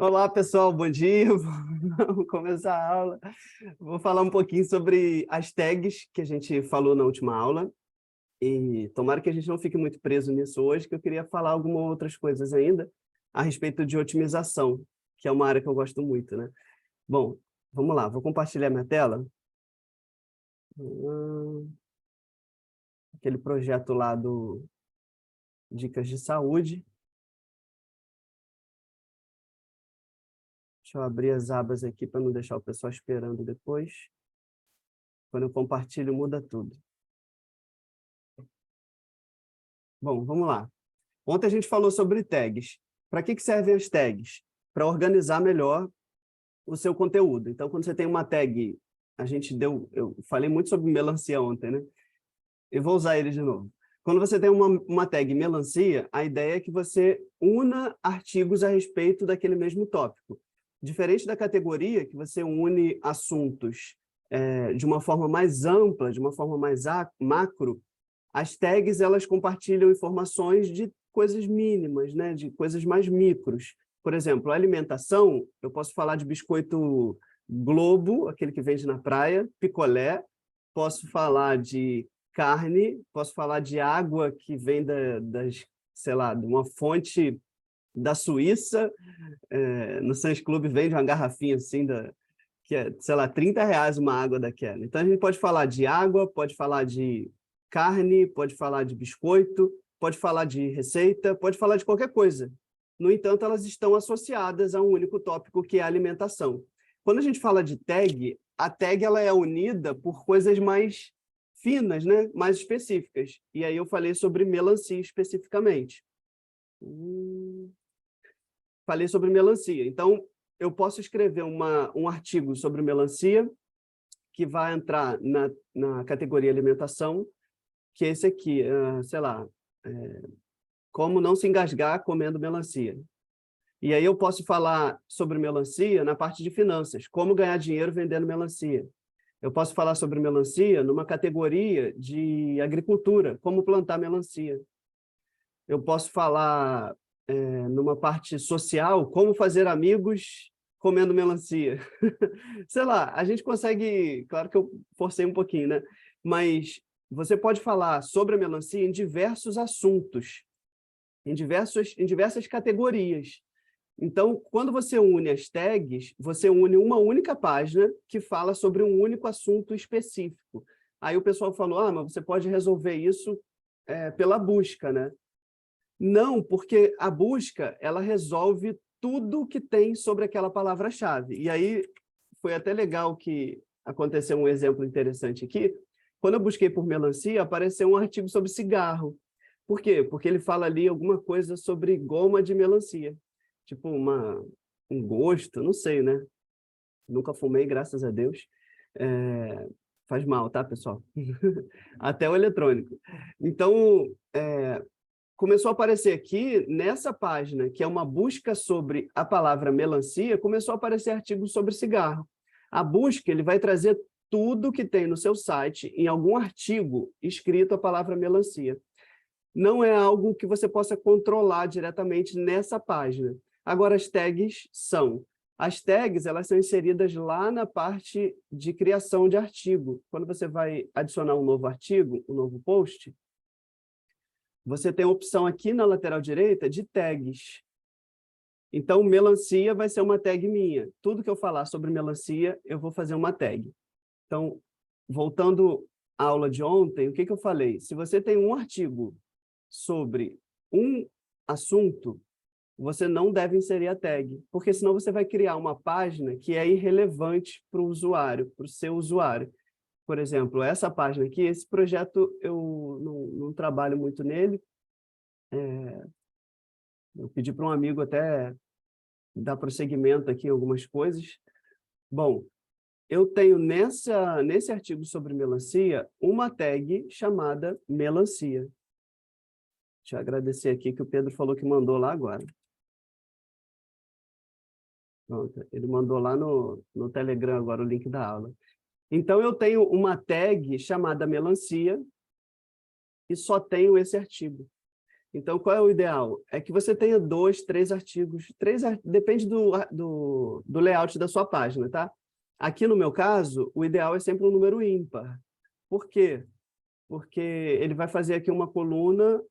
Olá, pessoal, bom dia. Vamos começar a aula. Vou falar um pouquinho sobre as tags que a gente falou na última aula. E tomara que a gente não fique muito preso nisso hoje, que eu queria falar algumas outras coisas ainda a respeito de otimização, que é uma área que eu gosto muito, né? Bom, vamos lá, vou compartilhar minha tela. Aquele projeto lá do Dicas de Saúde. Deixa eu abrir as abas aqui para não deixar o pessoal esperando depois. Quando eu compartilho, muda tudo. Bom, vamos lá. Ontem a gente falou sobre tags. Para que servem as tags? Para organizar melhor o seu conteúdo. Então, quando você tem uma tag, eu falei muito sobre melancia ontem, né? Eu vou usar ele de novo. Quando você tem uma tag melancia, a ideia é que você una artigos a respeito daquele mesmo tópico. Diferente da categoria, que você une assuntos de uma forma mais ampla, de uma forma mais macro, as tags elas compartilham informações de coisas mínimas, né? De coisas mais micros. Por exemplo, alimentação, eu posso falar de biscoito Globo, aquele que vende na praia, picolé, posso falar de carne, posso falar de água que vem sei lá, de uma fonte da Suíça, no Sam's Club vende uma garrafinha assim, que é, sei lá, R$ 30 uma água daquela. Então, a gente pode falar de água, pode falar de carne, pode falar de biscoito, pode falar de receita, pode falar de qualquer coisa. No entanto, elas estão associadas a um único tópico, que é a alimentação. Quando a gente fala de tag, a tag ela é unida por coisas mais finas, né? Mais específicas. E aí eu falei sobre melancia especificamente. Falei sobre melancia. Então, eu posso escrever um artigo sobre melancia que vai entrar na categoria alimentação, que é esse aqui, sei lá, como não se engasgar comendo melancia. E aí eu posso falar sobre melancia na parte de finanças, como ganhar dinheiro vendendo melancia. Eu posso falar sobre melancia numa categoria de agricultura, como plantar melancia. Eu posso falar numa parte social, como fazer amigos comendo melancia. Sei lá, a gente consegue, claro que eu forcei um pouquinho, né? Mas você pode falar sobre a melancia em diversos assuntos, em diversas categorias. Então, quando você une as tags, você une uma única página que fala sobre um único assunto específico. Aí o pessoal falou, mas você pode resolver isso pela busca, né? Não, porque a busca, ela resolve tudo que tem sobre aquela palavra-chave. E aí, foi até legal que aconteceu um exemplo interessante aqui. Quando eu busquei por melancia, apareceu um artigo sobre cigarro. Por quê? Porque ele fala ali alguma coisa sobre goma de melancia. Tipo, um gosto, não sei, né? Nunca fumei, graças a Deus. Faz mal, tá, pessoal? Até o eletrônico. Então, começou a aparecer aqui, nessa página, que é uma busca sobre a palavra melancia, começou a aparecer artigos sobre cigarro. A busca, ele vai trazer tudo que tem no seu site, em algum artigo, escrito a palavra melancia. Não é algo que você possa controlar diretamente nessa página. Agora, as tags são. As tags, elas são inseridas lá na parte de criação de artigo. Quando você vai adicionar um novo artigo, um novo post, você tem a opção aqui na lateral direita de tags. Então, melancia vai ser uma tag minha. Tudo que eu falar sobre melancia, eu vou fazer uma tag. Então, voltando à aula de ontem, o que eu falei? Se você tem um artigo sobre um assunto, você não deve inserir a tag, porque senão você vai criar uma página que é irrelevante para o usuário, para o seu usuário. Por exemplo, essa página aqui, esse projeto eu não trabalho muito nele. Eu pedi para um amigo até dar prosseguimento aqui em algumas coisas. Bom, eu tenho nesse artigo sobre melancia uma tag chamada melancia. Deixa eu agradecer aqui que o Pedro falou que mandou lá agora. Pronto, ele mandou lá no Telegram agora o link da aula. Então, eu tenho uma tag chamada melancia e só tenho esse artigo. Então, qual é o ideal? É que você tenha 2, 3 artigos, depende do layout da sua página, tá? Aqui no meu caso, o ideal é sempre um número ímpar. Por quê? Porque ele vai fazer aqui uma coluna,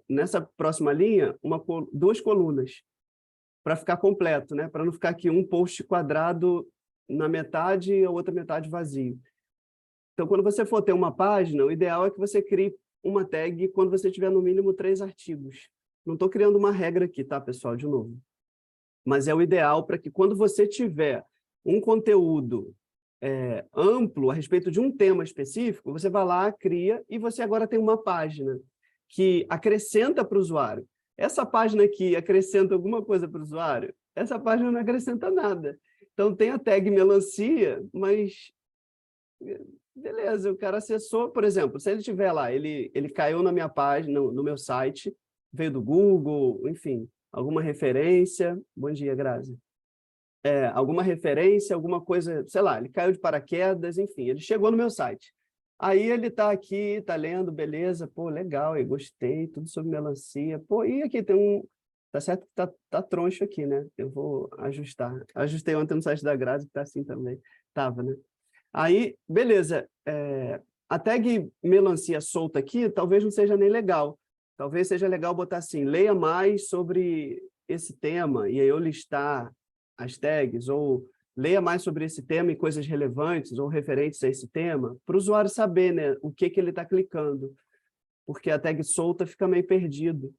nessa próxima linha, 2 colunas, para ficar completo, né? Para não ficar aqui um post quadrado na metade e a outra metade vazio. Então, quando você for ter uma página, o ideal é que você crie uma tag quando você tiver no mínimo 3 artigos. Não estou criando uma regra aqui, tá, pessoal? De novo. Mas é o ideal para que quando você tiver um conteúdo amplo a respeito de um tema específico, você vai lá, cria, e você agora tem uma página que acrescenta para o usuário. Essa página aqui acrescenta alguma coisa para o usuário? Essa página não acrescenta nada. Então, tem a tag melancia, mas beleza, o cara acessou, por exemplo, se ele tiver lá, ele caiu na minha página, no meu site, veio do Google, enfim, alguma referência. Bom dia, Grazi. Alguma referência, alguma coisa, sei lá, ele caiu de paraquedas, enfim, ele chegou no meu site. Aí ele está aqui, está lendo, beleza, pô, legal, eu gostei, tudo sobre melancia. Pô, e aqui tem um... Tá certo que tá troncho aqui, né? Eu vou ajustar. Ajustei ontem no site da Grazi, que tá assim também. Tava, né? Aí, beleza. A tag melancia solta aqui talvez não seja nem legal. Talvez seja legal botar assim, leia mais sobre esse tema, e aí eu listar as tags, ou leia mais sobre esse tema e coisas relevantes ou referentes a esse tema, para o usuário saber, né, o que ele está clicando, porque a tag solta fica meio perdido.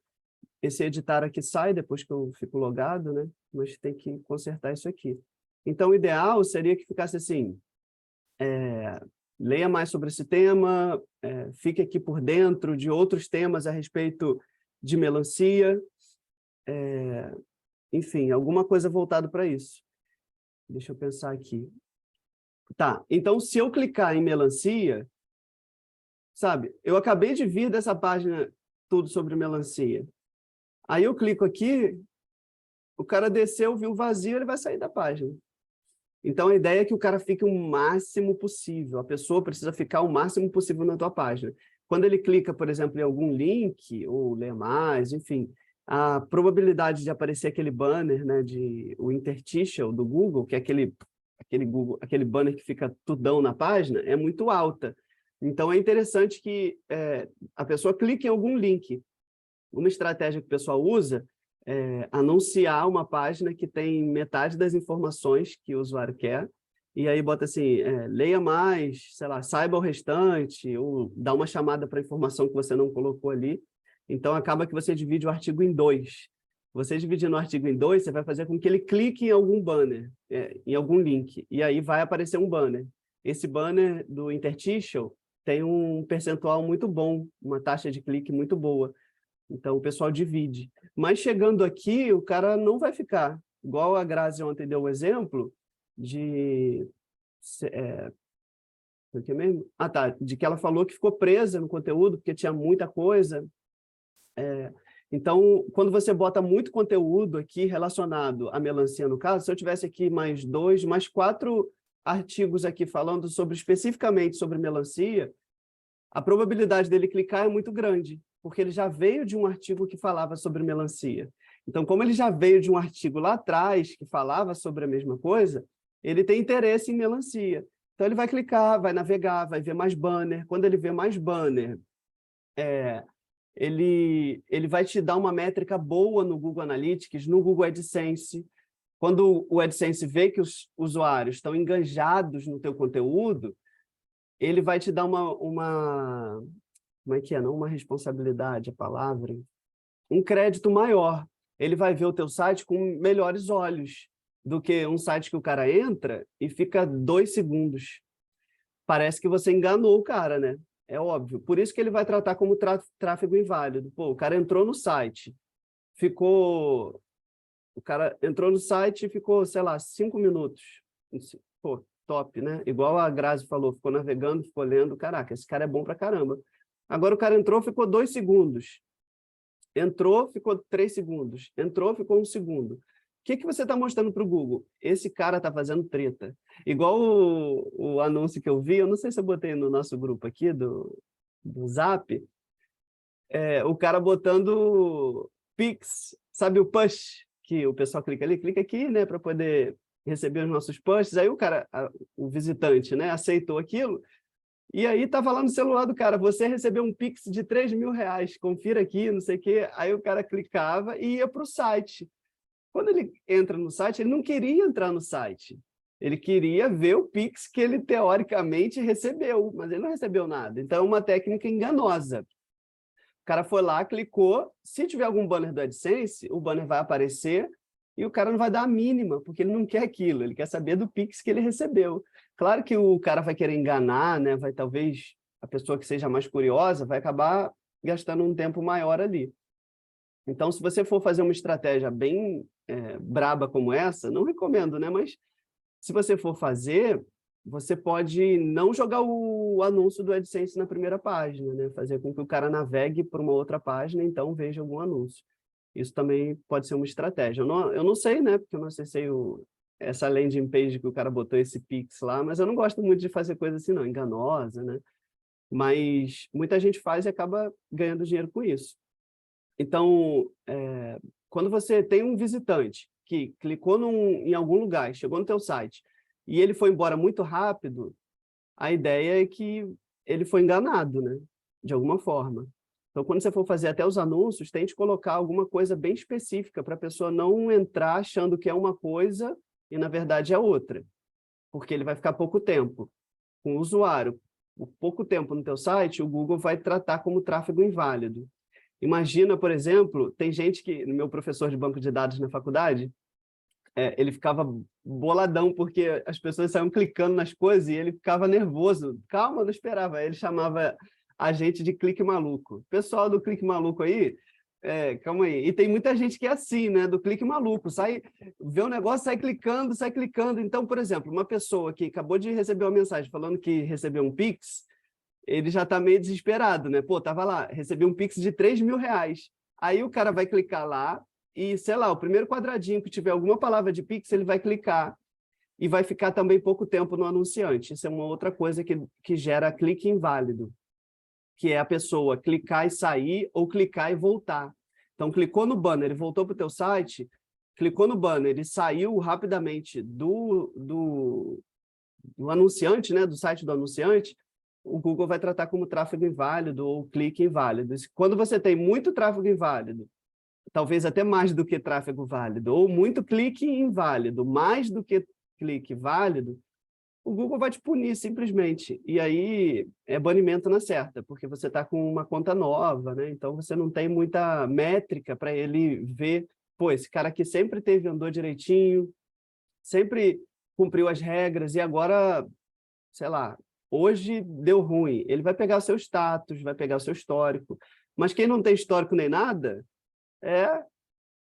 Esse editar aqui sai depois que eu fico logado, né? Mas tem que consertar isso aqui. Então, o ideal seria que ficasse assim, leia mais sobre esse tema, fique aqui por dentro de outros temas a respeito de melancia, enfim, alguma coisa voltada para isso. Deixa eu pensar aqui. Tá, então se eu clicar em melancia, sabe, eu acabei de vir dessa página tudo sobre melancia. Aí eu clico aqui, o cara desceu, viu vazio, ele vai sair da página. Então, a ideia é que o cara fique o máximo possível. A pessoa precisa ficar o máximo possível na tua página. Quando ele clica, por exemplo, em algum link, ou lê mais, enfim, a probabilidade de aparecer aquele banner, né, o interstitial do Google, que é aquele banner que fica tudão na página, é muito alta. Então, é interessante que a pessoa clique em algum link. Uma estratégia que o pessoal usa anunciar uma página que tem metade das informações que o usuário quer, e aí bota assim, leia mais, sei lá, saiba o restante, ou dá uma chamada para a informação que você não colocou ali. Então, acaba que você divide o artigo em 2. Você dividindo o artigo em 2, você vai fazer com que ele clique em algum banner, em algum link, e aí vai aparecer um banner. Esse banner do interstitial tem um percentual muito bom, uma taxa de clique muito boa. Então, o pessoal divide. Mas chegando aqui, o cara não vai ficar. Igual a Grazi ontem deu o exemplo de... o que mesmo? Ah, tá. De que ela falou que ficou presa no conteúdo, porque tinha muita coisa. Então, quando você bota muito conteúdo aqui relacionado à melancia, no caso, se eu tivesse aqui mais 2, mais 4 artigos aqui falando especificamente sobre melancia, a probabilidade dele clicar é muito grande, porque ele já veio de um artigo que falava sobre melancia. Então, como ele já veio de um artigo lá atrás que falava sobre a mesma coisa, ele tem interesse em melancia. Então, ele vai clicar, vai navegar, vai ver mais banner. Quando ele vê mais banner, ele vai te dar uma métrica boa no Google Analytics, no Google AdSense. Quando o AdSense vê que os usuários estão engajados no teu conteúdo, ele vai te dar uma como é que é? Não uma responsabilidade, a palavra, um crédito maior. Ele vai ver o teu site com melhores olhos do que um site que o cara entra e fica 2 segundos. Parece que você enganou o cara, né? É óbvio. Por isso que ele vai tratar como tráfego inválido. Pô, o cara entrou no site, o cara entrou no site e ficou, sei lá, 5 minutos. Pô, top, né? Igual a Grazi falou, ficou navegando, ficou lendo. Caraca, esse cara é bom pra caramba. Agora o cara entrou, ficou 2 segundos. Entrou, ficou 3 segundos. Entrou, ficou 1 segundo. O que você está mostrando para o Google? Esse cara está fazendo treta. Igual o anúncio que eu vi, eu não sei se eu botei no nosso grupo aqui do Zap, o cara botando Pix, sabe o push, que o pessoal clica ali, clica aqui, né, para poder receber os nossos pushes. Aí o cara, o visitante, né, aceitou aquilo, e aí estava lá no celular do cara, você recebeu um Pix de R$ 3.000, confira aqui, não sei o quê. Aí o cara clicava e ia para o site. Quando ele entra no site, ele não queria entrar no site. Ele queria ver o Pix que ele, teoricamente, recebeu, mas ele não recebeu nada. Então, é uma técnica enganosa. O cara foi lá, clicou, se tiver algum banner do AdSense, o banner vai aparecer e o cara não vai dar a mínima, porque ele não quer aquilo, ele quer saber do Pix que ele recebeu. Claro que o cara vai querer enganar, né? Vai, talvez a pessoa que seja mais curiosa vai acabar gastando um tempo maior ali. Então, se você for fazer uma estratégia bem braba como essa, não recomendo, né? Mas se você for fazer, você pode não jogar o anúncio do AdSense na primeira página, né? Fazer com que o cara navegue para uma outra página, então veja algum anúncio. Isso também pode ser uma estratégia. Eu não sei, né? Porque eu não acessei essa landing page que o cara botou esse Pix lá, mas eu não gosto muito de fazer coisa assim, não, enganosa, né? Mas muita gente faz e acaba ganhando dinheiro com isso. Então, quando você tem um visitante que clicou em algum lugar, chegou no teu site, e ele foi embora muito rápido, a ideia é que ele foi enganado, né? De alguma forma. Então, quando você for fazer até os anúncios, tente colocar alguma coisa bem específica para a pessoa não entrar achando que é uma coisa e, na verdade, é outra. Porque ele vai ficar pouco tempo com o usuário. O pouco tempo no teu site, o Google vai tratar como tráfego inválido. Imagina, por exemplo, tem gente que, no meu professor de banco de dados na faculdade, ele ficava boladão porque as pessoas saíam clicando nas coisas e ele ficava nervoso. Calma, não esperava. Aí ele chamava a gente de clique maluco. Pessoal do clique maluco aí, calma aí. E tem muita gente que é assim, né? Do clique maluco. Vê um negócio, sai clicando, sai clicando. Então, por exemplo, uma pessoa que acabou de receber uma mensagem falando que recebeu um Pix, ele já está meio desesperado, né? Pô, tava lá, recebi um Pix de R$ 3.000. Aí o cara vai clicar lá e, sei lá, o primeiro quadradinho que tiver alguma palavra de Pix, ele vai clicar e vai ficar também pouco tempo no anunciante. Isso é uma outra coisa que gera clique inválido, que é a pessoa clicar e sair ou clicar e voltar. Então, clicou no banner e voltou para o teu site, clicou no banner e saiu rapidamente do anunciante, né? Do site do anunciante, o Google vai tratar como tráfego inválido ou clique inválido. Quando você tem muito tráfego inválido, talvez até mais do que tráfego válido, ou muito clique inválido, mais do que clique válido, o Google vai te punir simplesmente. E aí é banimento na certa, porque você está com uma conta nova, né? Então você não tem muita métrica para ele ver, pô, esse cara aqui sempre andou direitinho, sempre cumpriu as regras e agora, sei lá, hoje deu ruim. Ele vai pegar o seu status, vai pegar o seu histórico. Mas quem não tem histórico nem nada,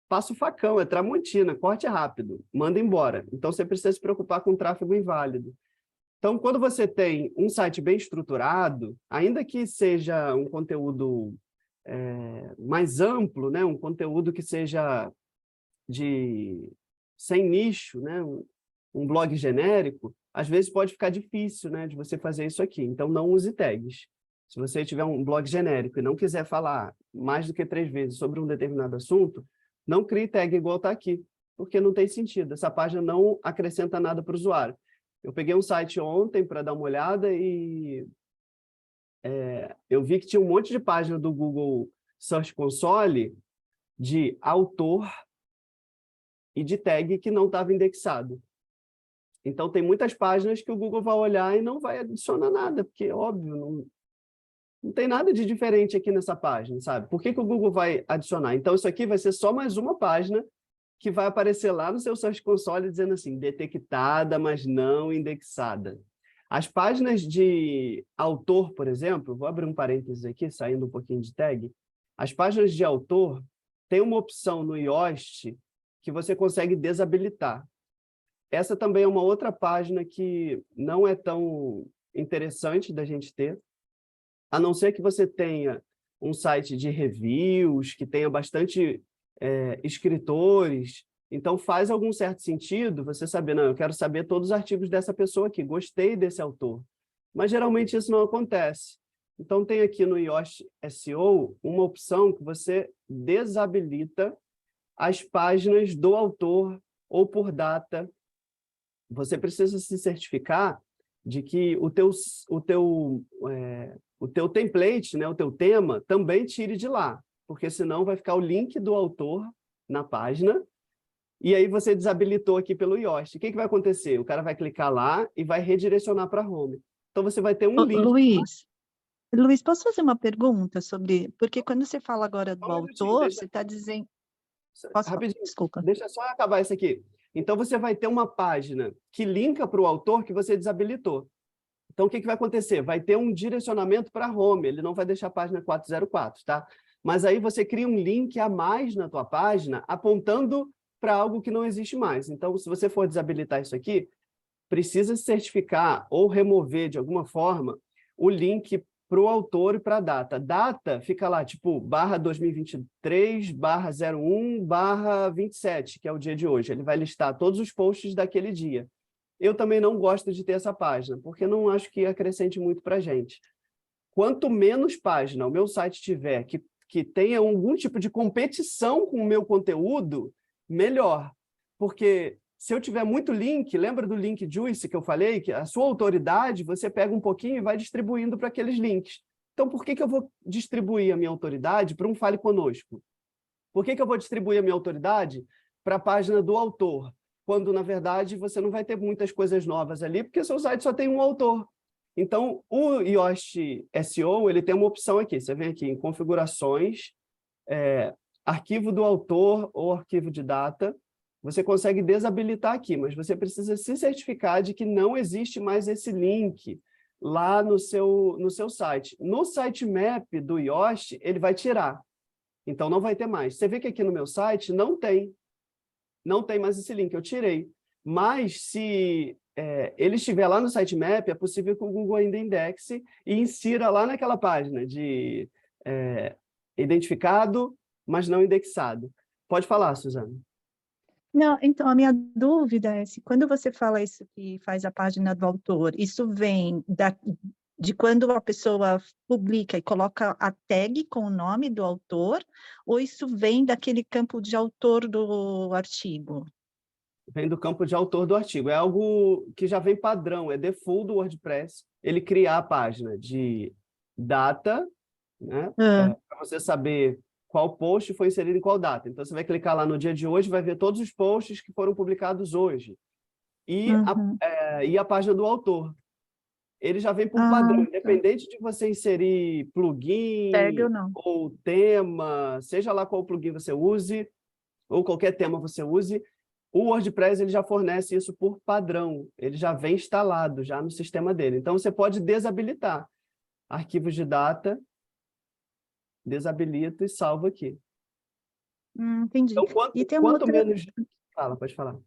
passa o facão, é Tramontina, corte rápido, manda embora. Então, você precisa se preocupar com tráfego inválido. Então, quando você tem um site bem estruturado, ainda que seja um conteúdo mais amplo, né? Um conteúdo que seja sem nicho, né? Um blog genérico, às vezes pode ficar difícil, né, de você fazer isso aqui. Então, não use tags. Se você tiver um blog genérico e não quiser falar mais do que 3 vezes sobre um determinado assunto, não crie tag igual está aqui, porque não tem sentido. Essa página não acrescenta nada para o usuário. Eu peguei um site ontem para dar uma olhada e eu vi que tinha um monte de página do Google Search Console de autor e de tag que não estava indexado. Então, tem muitas páginas que o Google vai olhar e não vai adicionar nada, porque, óbvio, não tem nada de diferente aqui nessa página, sabe? Por que o Google vai adicionar? Então, isso aqui vai ser só mais uma página que vai aparecer lá no seu Search Console dizendo assim, detectada, mas não indexada. As páginas de autor, por exemplo, vou abrir um parênteses aqui, saindo um pouquinho de tag. As páginas de autor tem uma opção no Yoast que você consegue desabilitar. Essa também é uma outra página que não é tão interessante da gente ter, a não ser que você tenha um site de reviews, que tenha bastante escritores. Então, faz algum certo sentido você saber, não, eu quero saber todos os artigos dessa pessoa aqui, gostei desse autor. Mas, geralmente, isso não acontece. Então, tem aqui no Yoast SEO uma opção que você desabilita as páginas do autor ou por data. Você precisa se certificar de que o teu template, né, o teu tema, também tire de lá, porque senão vai ficar o link do autor na página, e aí você desabilitou aqui pelo Yoast. O que vai acontecer? O cara vai clicar lá e vai redirecionar para a home. Então, você vai ter um link. Luiz, posso fazer uma pergunta sobre... Porque quando você fala agora Só do um minutinho, autor, você está dizendo... Posso falar? rapidinho, Desculpa. deixa só acabar isso aqui. Então, você vai ter uma página que linka para o autor que você desabilitou. Então, o que vai acontecer? Vai ter um direcionamento para a home, ele não vai deixar a página 404, tá? Mas aí você cria um link a mais na tua página, apontando para algo que não existe mais. Então, se você for desabilitar isso aqui, precisa certificar ou remover, de alguma forma, o link para o autor e para a data. Data fica lá, tipo, /2023, /01, /27, que é o dia de hoje. Ele vai listar todos os posts daquele dia. Eu também não gosto de ter essa página, porque não acho que acrescente muito para a gente. Quanto menos página o meu site tiver que tenha algum tipo de competição com o meu conteúdo, melhor. Porque se eu tiver muito link, lembra do link juice que eu falei? Que a sua autoridade, você pega um pouquinho e vai distribuindo para aqueles links. Então, por que eu vou distribuir a minha autoridade para um Fale Conosco? Por que eu vou distribuir a minha autoridade para a página do autor? Quando, na verdade, você não vai ter muitas coisas novas ali, porque seu site só tem um autor. Então, o Yoast SEO, ele tem uma opção aqui. Você vem aqui em configurações, arquivo do autor ou arquivo de data. Você consegue desabilitar aqui, mas você precisa se certificar de que não existe mais esse link lá no seu site. No sitemap do Yoast, ele vai tirar. Então, não vai ter mais. Você vê que aqui no meu site não tem mais esse link, eu tirei. Mas, se ele estiver lá no sitemap, é possível que o Google ainda indexe e insira lá naquela página de identificado, mas não indexado. Pode falar, Suzana. Não, então, a minha dúvida é se quando você fala isso que faz a página do autor, isso vem de quando a pessoa publica e coloca a tag com o nome do autor, ou isso vem daquele campo de autor do artigo? Vem do campo de autor do artigo. É algo que já vem padrão, é default do WordPress. Ele criar a página de data, né? Para você saber qual post foi inserido em qual data. Então, você vai clicar lá no dia de hoje, vai ver todos os posts que foram publicados hoje. E, e a página do autor. Ele já vem por padrão, independente de você inserir plugin Tag ou não. ou tema, seja lá qual plugin você use, ou qualquer tema você use, o WordPress ele já fornece isso por padrão, ele já vem instalado já no sistema dele. Então, você pode desabilitar arquivos de data, desabilita e salva aqui. Entendi. Então, E tem uma quanto outra... menos... Fala, pode falar.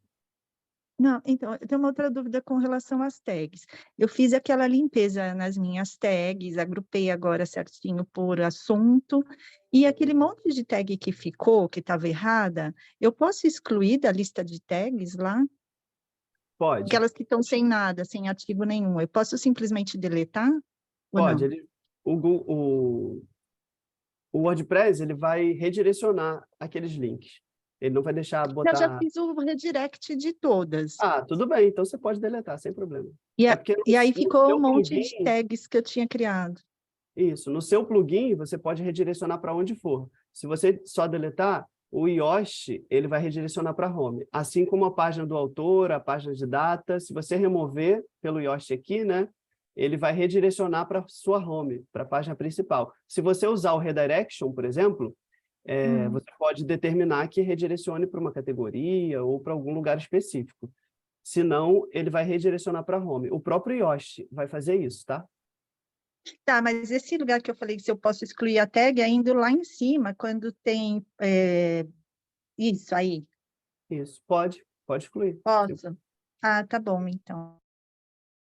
Não, então, eu tenho uma outra dúvida com relação às tags. Eu fiz aquela limpeza nas minhas tags, agrupei agora certinho por assunto, e aquele monte de tag que ficou, que estava errada, eu posso excluir da lista de tags lá? Pode. Aquelas que estão sem nada, sem artigo nenhum. Eu posso simplesmente deletar ou Pode. não? O WordPress ele vai redirecionar aqueles links. Ele não vai deixar Eu já botar... fiz o redirect de todas. Ah, tudo bem, então você pode deletar, sem problema. E, É porque e aí no ficou um seu monte de plugin, tags que eu tinha criado. isso, no seu plugin você pode redirecionar para onde for. Se você só deletar, o Yoast ele vai redirecionar para home. Assim como a página do autor, a página de data, se você remover pelo Yoast aqui, né, ele vai redirecionar para sua home, para a página principal. Se você usar o redirection, por exemplo, você pode determinar que redirecione para uma categoria ou para algum lugar específico. Senão, ele vai redirecionar para home. O próprio Yoast vai fazer isso, tá? Tá, mas esse lugar que eu falei que se eu posso excluir a tag é indo lá em cima, quando tem isso aí. Isso, pode excluir. Posso? Ah, tá bom, então.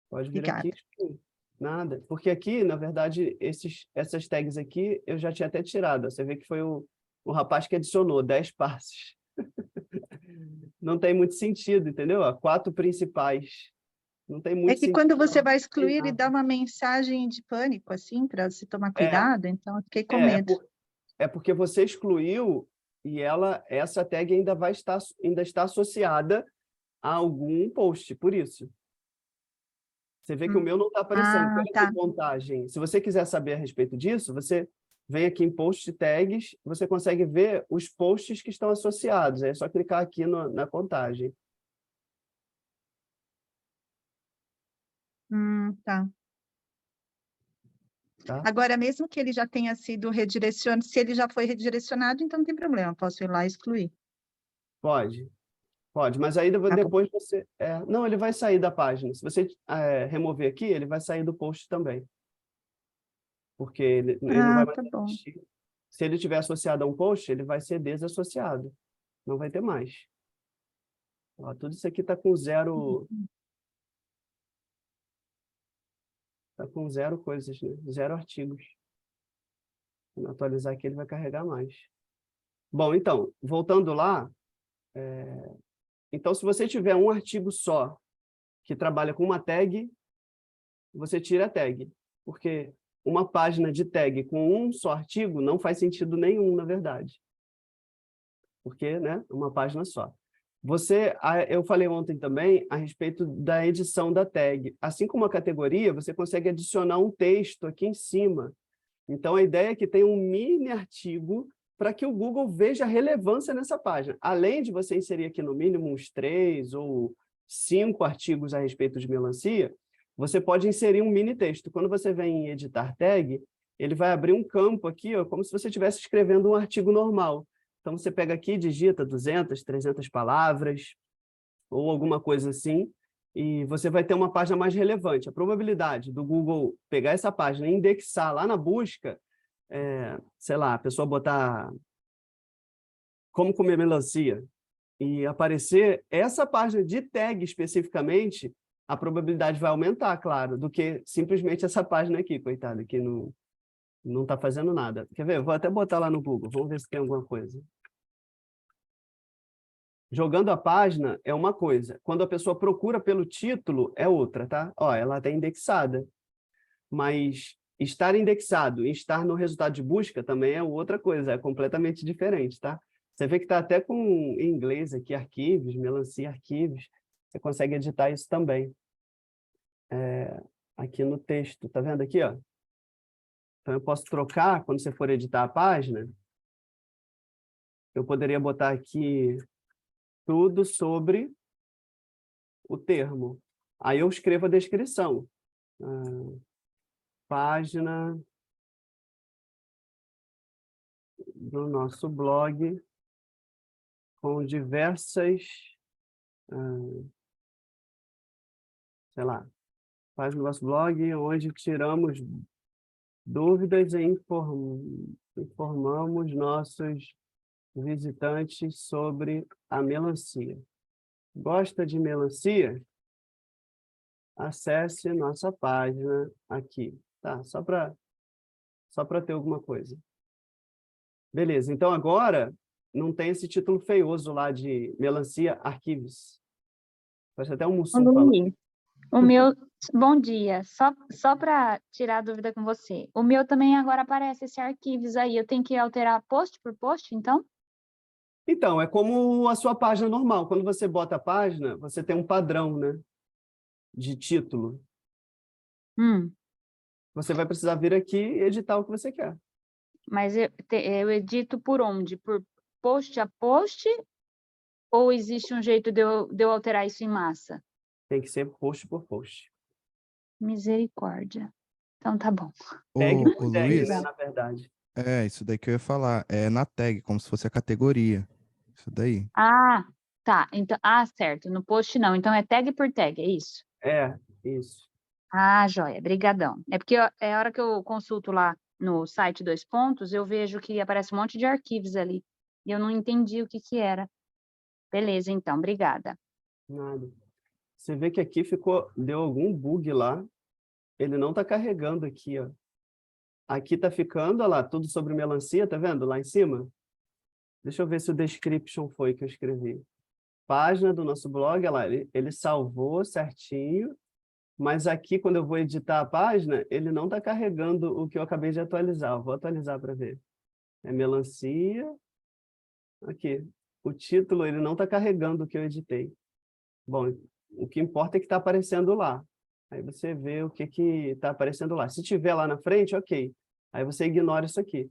Pode vir aqui e Obrigada. excluir. Nada. Porque aqui, na verdade, essas tags aqui, eu já tinha até tirado. Você vê que foi o rapaz que adicionou 10 passos. Não tem muito sentido, entendeu? Há 4 principais. Não tem É muito que quando sentido. você vai excluir, ele Nada. dá uma mensagem de pânico, assim, para se tomar É, cuidado, então eu fiquei com é, é, medo. por- é porque você excluiu e essa tag ainda está associada a algum post, por isso. Você vê que o Hum. meu não está aparecendo. Ah, Olha aqui, tá. contagem. Se você quiser saber a respeito disso, você vem aqui em Post Tags, você consegue ver os posts que estão associados. É só clicar aqui na contagem. Tá. Tá? Agora, mesmo que ele já tenha sido redirecionado, se ele já foi redirecionado, então não tem problema, posso ir lá e excluir. Pode, pode. Mas aí Tá bom. depois você... não, ele vai sair da página. Se você remover aqui, ele vai sair do post também. Porque ele não vai Ah, mais tá bom. existir. Se ele tiver associado a um post, ele vai ser desassociado. Não vai ter mais. Ó, tudo isso aqui está com zero... Está com zero coisas, né? Zero artigos. Quando atualizar aqui, ele vai carregar mais. Bom, então, voltando lá, então, se você tiver um artigo só que trabalha com uma tag, você tira a tag, porque uma página de tag com um só artigo não faz sentido nenhum, na verdade, porque, né, uma página só. Eu falei ontem também a respeito da edição da tag. Assim como a categoria, você consegue adicionar um texto aqui em cima. Então, a ideia é que tenha um mini artigo para que o Google veja a relevância nessa página. Além de você inserir aqui no mínimo uns 3 ou 5 artigos a respeito de melancia, você pode inserir um mini texto. Quando você vem em editar tag, ele vai abrir um campo aqui, ó, como se você estivesse escrevendo um artigo normal. Então, você pega aqui, digita 200, 300 palavras, ou alguma coisa assim, e você vai ter uma página mais relevante. A probabilidade do Google pegar essa página e indexar lá na busca, sei lá, a pessoa botar como comer melancia e aparecer essa página de tag especificamente, a probabilidade vai aumentar, claro, do que simplesmente essa página aqui, coitada, que não está fazendo nada. Quer ver? Vou até botar lá no Google, vamos ver se tem alguma coisa. Jogando a página é uma coisa. Quando a pessoa procura pelo título, é outra, tá? Ó, ela está indexada. Mas estar indexado e estar no resultado de busca também é outra coisa, é completamente diferente, tá? Você vê que está até com em inglês aqui, arquivos, melancia arquivos. Você consegue editar isso também. Aqui no texto, tá vendo aqui, ó? Então, eu posso trocar, quando você for editar a página, eu poderia botar aqui tudo sobre o termo. Aí eu escrevo a descrição. Página do nosso blog com diversas, sei lá, página do nosso blog onde tiramos dúvidas e informamos nossos visitantes sobre a melancia. Gosta de melancia? Acesse nossa página aqui. Tá, só para ter alguma coisa. Beleza, então agora não tem esse título feioso lá de melancia arquivos. Parece até um Ô, mussum falando. Luiz, o meu, bom dia, só para tirar a dúvida com você, o meu também agora aparece esse arquivos aí, eu tenho que alterar post por post, então? Então, é como a sua página normal. Quando você bota a página, você tem um padrão, né, de título. Você vai precisar vir aqui e editar o que você quer. Mas eu edito por onde? Por post a post? Ou existe um jeito de eu alterar isso em massa? Tem que ser post por post. Misericórdia. Então tá bom. Tag Ô, por tag, Luiz, né, na verdade. isso daí que eu ia falar. É na tag, como se fosse a categoria. Isso daí. Ah, tá. Então, certo. No post não. Então é tag por tag, é isso? É, isso. Ah, joia. Brigadão. É porque é a hora que eu consulto lá no site Dois Pontos, eu vejo que aparece um monte de arquivos ali. E eu não entendi o que que era. Beleza, então. Obrigada. Nada. Você vê que aqui deu algum bug lá. Ele não está carregando aqui, ó. Aqui está ficando, olha lá, tudo sobre melancia, tá vendo? Lá em cima. Deixa eu ver se o description foi que eu escrevi. Página do nosso blog, olha lá, ele salvou certinho, Mas aqui, quando eu vou editar a página, ele não está carregando o que eu acabei de atualizar. Eu vou atualizar para ver. É melancia. Aqui. O título, ele não está carregando o que eu editei. Bom, o que importa é que está aparecendo lá. Aí você vê o que está aparecendo lá. Se tiver lá na frente, ok. Aí você ignora isso aqui.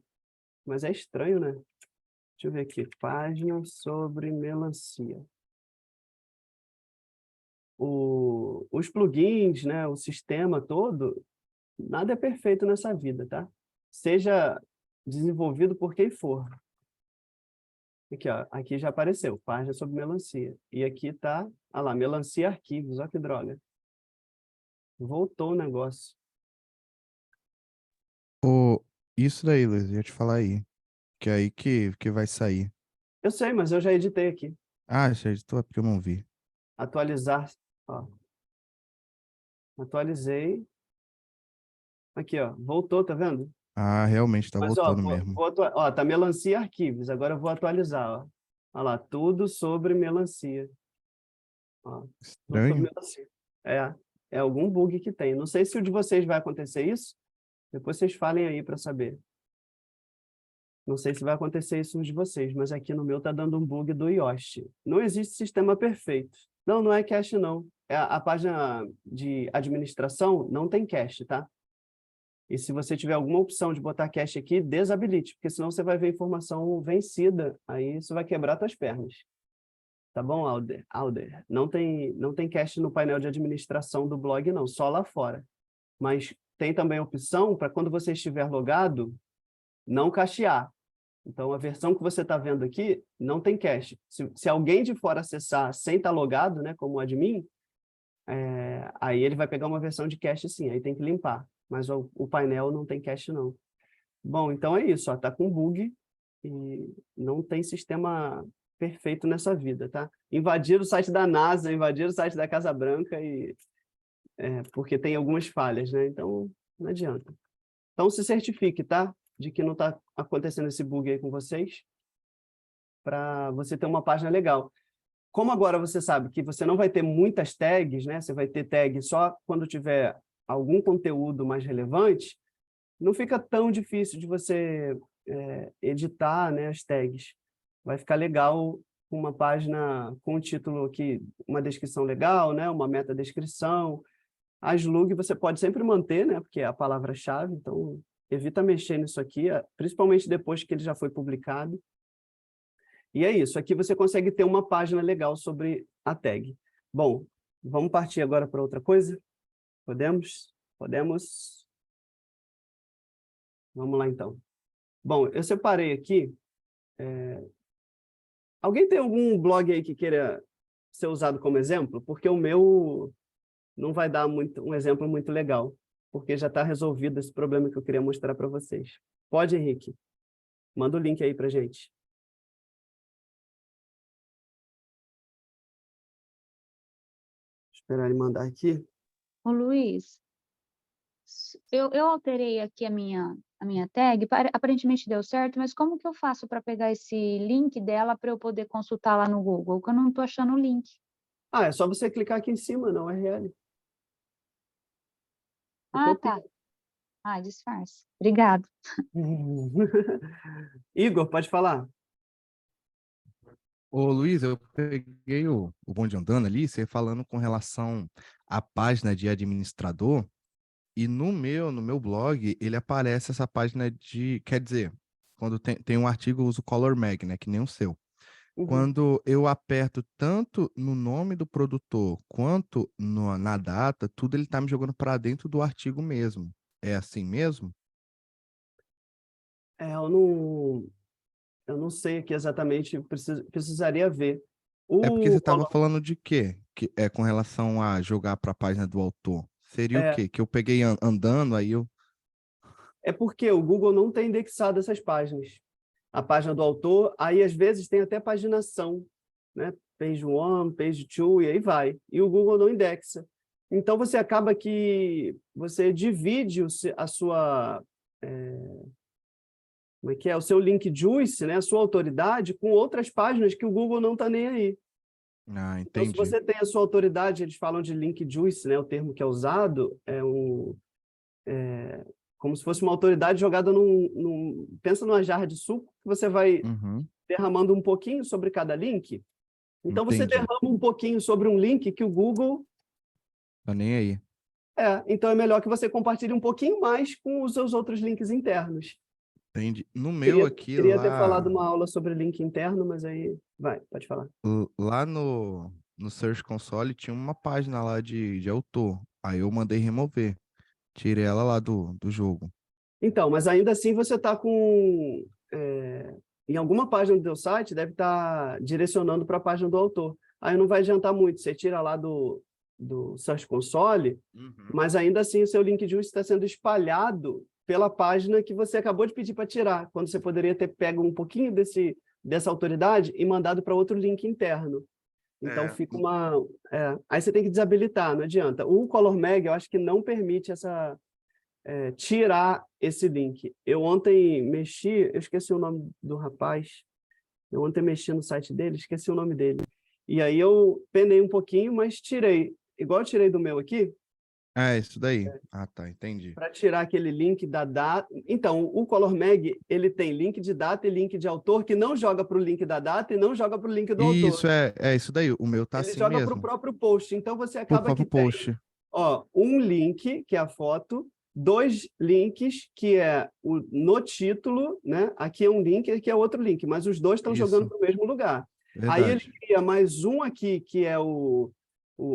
Mas é estranho, né? Deixa eu ver aqui. Página sobre melancia. Os plugins, né? O sistema todo, nada é perfeito nessa vida, tá? Seja desenvolvido por quem for. Aqui, ó, aqui já apareceu, página sobre melancia. E aqui tá, olha lá, melancia arquivos, olha que droga. Voltou o negócio. Isso daí, Luiz, eu ia te falar aí. Que é aí que vai sair. Eu sei, mas eu já editei aqui. Ah, já editou, é porque eu não vi. Atualizar, ó. Atualizei. Aqui, ó, voltou, tá vendo? Ah, realmente tá Mas, ó, voltando mesmo. ó, tá melancia arquivos. Agora eu vou atualizar, ó. Olha lá, tudo sobre melancia. Ó, tudo sobre Estranho. melancia. É algum bug que tem. Não sei se o de vocês vai acontecer isso. Depois vocês falem aí para saber. Não sei se vai acontecer isso no de vocês, mas aqui no meu tá dando um bug do Yoast. Não existe sistema perfeito. Não, não é cache, não. A página de administração não tem cache, tá? E se você tiver alguma opção de botar cache aqui, desabilite, porque senão você vai ver informação vencida, aí isso vai quebrar suas pernas. Tá bom, Alder? Alder, não tem cache no painel de administração do blog, não, só lá fora. Mas tem também a opção para quando você estiver logado, não cachear. Então, a versão que você está vendo aqui não tem cache. Se alguém de fora acessar sem estar logado, né, como admin, aí ele vai pegar uma versão de cache sim, aí tem que limpar. Mas o painel não tem cache, não. Bom, então é isso, está com bug e não tem sistema perfeito nessa vida, tá? Invadiram o site da NASA, invadiram o site da Casa Branca, porque tem algumas falhas, né? Então, não adianta. Então, se certifique, tá? De que não está acontecendo esse bug aí com vocês, para você ter uma página legal. Como agora você sabe que você não vai ter muitas tags, né? Você vai ter tag só quando tiver algum conteúdo mais relevante, não fica tão difícil de você editar, né, as tags. Vai ficar legal uma página com um título aqui, uma descrição legal, né? Uma meta-descrição. A slug você pode sempre manter, né? Porque é a palavra-chave, então evita mexer nisso aqui, principalmente depois que ele já foi publicado. E é isso, aqui você consegue ter uma página legal sobre a tag. Bom, vamos partir agora para outra coisa? Podemos? Podemos? Vamos lá, então. Bom, eu separei aqui... Alguém tem algum blog aí que queira ser usado como exemplo? Porque o meu não vai dar um exemplo muito legal, porque já está resolvido esse problema que eu queria mostrar para vocês. Pode, Henrique? Manda o link aí para gente. Esperar ele mandar aqui. Ô, Luiz, eu alterei aqui a minha tag, aparentemente deu certo, mas como que eu faço para pegar esse link dela para eu poder consultar lá no Google? Que eu não estou achando o link. É só você clicar aqui em cima, na URL. Tá. Disfarce. Obrigado. Igor, pode falar. Ô, Luiz, eu peguei o bonde andando ali, você falando com relação à página de administrador, e no meu blog, ele aparece essa página quer dizer, quando tem um artigo, eu uso Color Mag, né, que nem o seu. Uhum. Quando eu aperto tanto no nome do produtor quanto na data, tudo ele tá me jogando para dentro do artigo mesmo. É assim mesmo? Eu não sei aqui exatamente, precisaria ver. É porque você estava Color, falando de quê? Que é com relação a jogar para a página do autor. Seria o quê? Que eu peguei andando, aí eu... é porque o Google não tem indexado essas páginas. A página do autor, aí às vezes tem até paginação, né? Page 1, page 2, e aí vai. E o Google não indexa. Então, você acaba que você divide a sua... como é que é? O seu link juice, né? A sua autoridade com outras páginas que o Google não está nem aí. Ah, Então, se entendi. você tem a sua autoridade, eles falam de link juice, né? O termo que é usado como se fosse uma autoridade jogada pensa numa jarra de suco, que você vai Uhum, derramando um pouquinho sobre cada link. Então, você entendi. derrama um pouquinho sobre um link que o Google... Tá nem aí. Então é melhor que você compartilhe um pouquinho mais com os seus outros links internos. Entendi. No meu Queria, aqui, queria ter falado lá, uma aula sobre link interno, mas aí... Vai, pode falar. lá no Search Console tinha uma página lá de autor. Aí eu mandei remover. Tirei ela lá do jogo. Então, mas ainda assim você está com... em alguma página do teu site, deve estar direcionando para a página do autor. Aí não vai adiantar muito. Você tira lá do Search Console, Uhum. mas ainda assim o seu link juice está sendo espalhado pela página que você acabou de pedir para tirar, quando você poderia ter pego um pouquinho dessa autoridade e mandado para outro link interno. Então É, fica uma... Aí você tem que desabilitar, não adianta. O Color Mag, eu acho que não permite tirar esse link. Eu ontem mexi, eu esqueci o nome do rapaz, eu ontem mexi no site dele, esqueci o nome dele. E aí eu penei um pouquinho, mas tirei. Igual eu tirei do meu aqui, isso daí. Ah, tá, entendi. para tirar aquele link da data. Então, o Color Mag, ele tem link de data e link de autor que não joga para o link da data e não joga para o link do autor. Isso é isso daí. O meu tá Ele assim joga para o mesmo. próprio post. Então, você Pro acaba que próprio tem post. um link, que é a foto, 2 links, que é no título, né? Aqui é um link, aqui é outro link, mas os dois estão jogando Isso, para o mesmo lugar. Aí ele verdade. cria mais um aqui, que é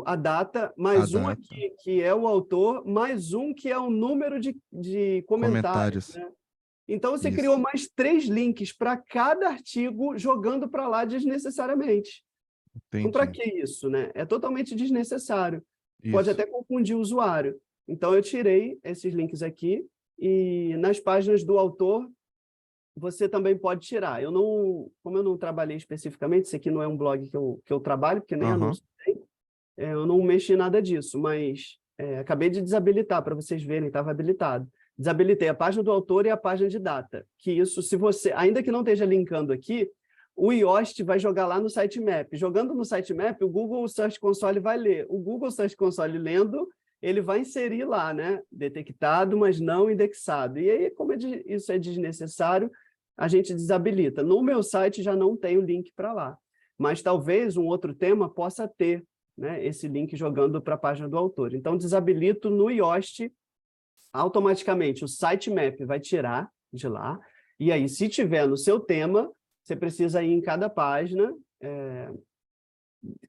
a data, A mais um data, aqui, que é o autor, mais um que é o número de comentários, comentários. né? Então, você criou Isso, mais 3 links para cada artigo, jogando para lá desnecessariamente. Então, para entendi. que isso, né? É totalmente desnecessário. Pode Isso. até confundir o usuário. Então, eu tirei esses links aqui e nas páginas do autor, você também pode tirar. Como eu não trabalhei especificamente, isso aqui não é um blog que eu trabalho, porque nem Aham. anúncio tem, eu não mexi em nada disso, mas acabei de desabilitar para vocês verem, estava habilitado. Desabilitei a página do autor e a página de data. Que isso, se você, ainda que não esteja linkando aqui, o Yoast vai jogar lá no sitemap. Jogando no sitemap, o Google Search Console vai ler. O Google Search Console lendo, ele vai inserir lá, né? Detectado, mas não indexado. E aí, como isso é desnecessário, a gente desabilita. No meu site já não tem o link para lá. Mas talvez um outro tema possa ter, né, esse link jogando para a página do autor. Então, desabilito no Yoast, automaticamente o sitemap vai tirar de lá, e aí, se tiver no seu tema, você precisa ir em cada página,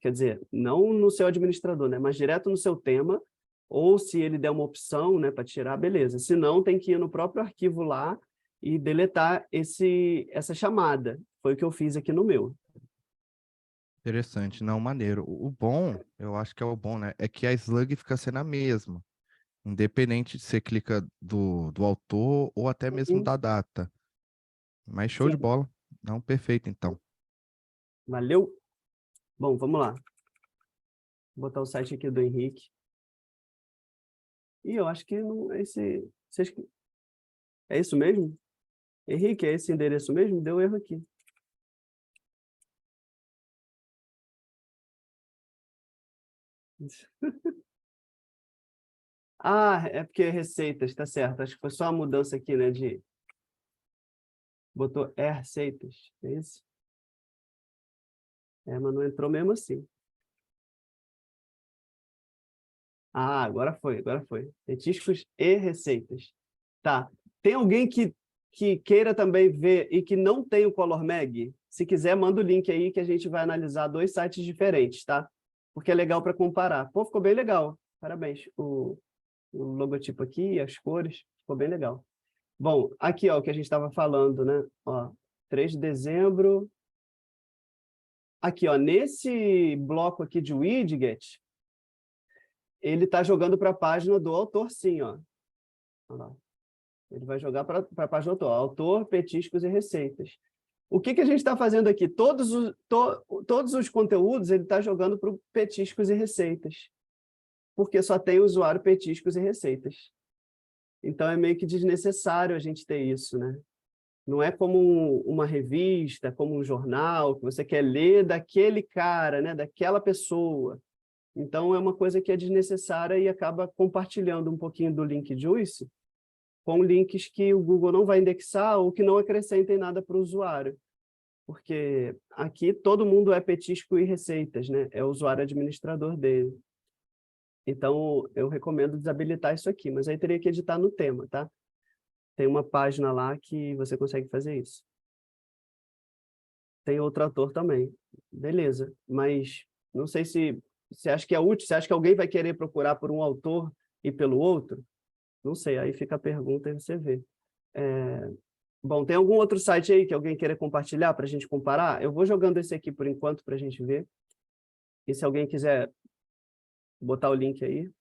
quer dizer, não no seu administrador, né, mas direto no seu tema, ou se ele der uma opção, né, para tirar, beleza. Se não, tem que ir no próprio arquivo lá e deletar essa chamada. Foi o que eu fiz aqui no meu. Interessante, não, maneiro. O bom, eu acho que é o bom, né? É que a slug fica sendo a mesma, independente de você clica do autor ou até mesmo Uhum. da data. Mas show de Sim, bola. Não, perfeito, então. valeu. Bom, vamos lá. Vou botar o site aqui do Henrique. E eu acho que não, é isso mesmo? Henrique, é esse endereço mesmo? Deu erro aqui. Ah, é porque é receitas, tá certo. Acho que foi só a mudança aqui, né? Botou receitas, é isso? Mas não entrou mesmo assim. Ah, agora foi, agora foi. Petiscos e receitas. Tá. Tem alguém que queira também ver e que não tem o Color Mag? Se quiser, manda o link aí que a gente vai analisar 2 sites diferentes, tá? Porque é legal para comparar. Pô, ficou bem legal. Parabéns. O logotipo aqui, as cores, ficou bem legal. Bom, aqui ó, o que a gente estava falando, né? Ó, 3 de dezembro. Aqui, ó, nesse bloco aqui de widget, ele está jogando para a página do autor, sim, ó. Olha lá. Ele vai jogar para a página do autor. Autor, petiscos e receitas. O que a gente está fazendo aqui? Todos os conteúdos ele está jogando para o petiscos e receitas. Porque só tem usuário, petiscos e receitas. Então, é meio que desnecessário a gente ter isso, né? Não é como uma revista, como um jornal, que você quer ler daquele cara, né? Daquela pessoa. Então, é uma coisa que é desnecessária e acaba compartilhando um pouquinho do link Juice com links que o Google não vai indexar ou que não acrescentem nada para o usuário. Porque aqui todo mundo é petisco e receitas, né? É o usuário administrador dele. Então, eu recomendo desabilitar isso aqui, mas aí teria que editar no tema, tá? Tem uma página lá que você consegue fazer isso. Tem outro autor também. Beleza, mas não sei se você acha que é útil, você acha que alguém vai querer procurar por um autor e pelo outro? Não sei, aí fica a pergunta e você vê. Bom, tem algum outro site aí que alguém queira compartilhar para a gente comparar? Eu vou jogando esse aqui por enquanto para a gente ver. E se alguém quiser botar o link aí,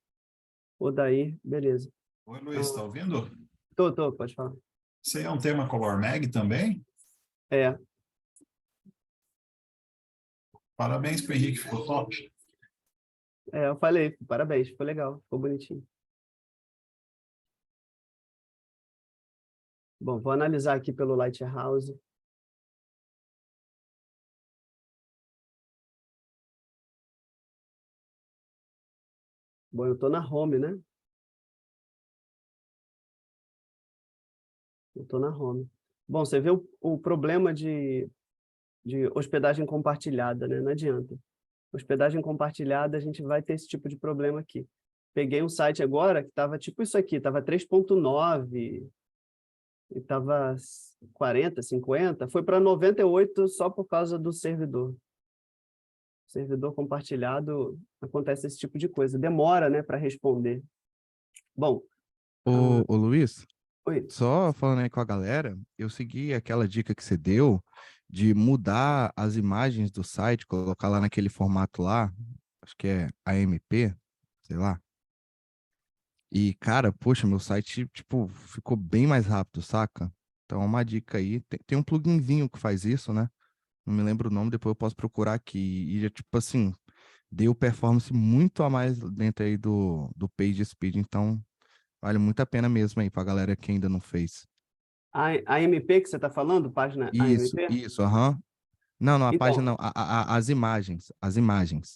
ou daí, beleza. Oi, Luiz, tá ouvindo? Tô, pode falar. Isso aí é um tema Color Mag também? É, Parabéns pro Henrique, ficou top. eu falei, parabéns, ficou legal, ficou bonitinho. Bom, vou analisar aqui pelo Lighthouse. Bom, eu estou na home, né? Eu estou na home. Bom, você vê o problema de hospedagem compartilhada, né? Não adianta. Hospedagem compartilhada, a gente vai ter esse tipo de problema aqui. Peguei um site agora que estava tipo isso aqui, estava 3.9, e estava 40, 50, foi para 98 só por causa do servidor. Servidor compartilhado, acontece esse tipo de coisa. Demora, né, para responder. Bom. Ô Luiz, Oi. só falando aí com a galera, eu segui aquela dica que você deu de mudar as imagens do site, colocar lá naquele formato lá, acho que é AMP, sei lá. E, cara, poxa, meu site, tipo, ficou bem mais rápido, saca? Então, é uma dica aí. Tem um pluginzinho que faz isso, né? Não me lembro o nome, depois eu posso procurar aqui. E, tipo assim, deu performance muito a mais dentro aí do PageSpeed. Então, vale muito a pena mesmo aí pra galera que ainda não fez. A AMP que você está falando, página AMP? Aham. Não, a página Então, não, as imagens.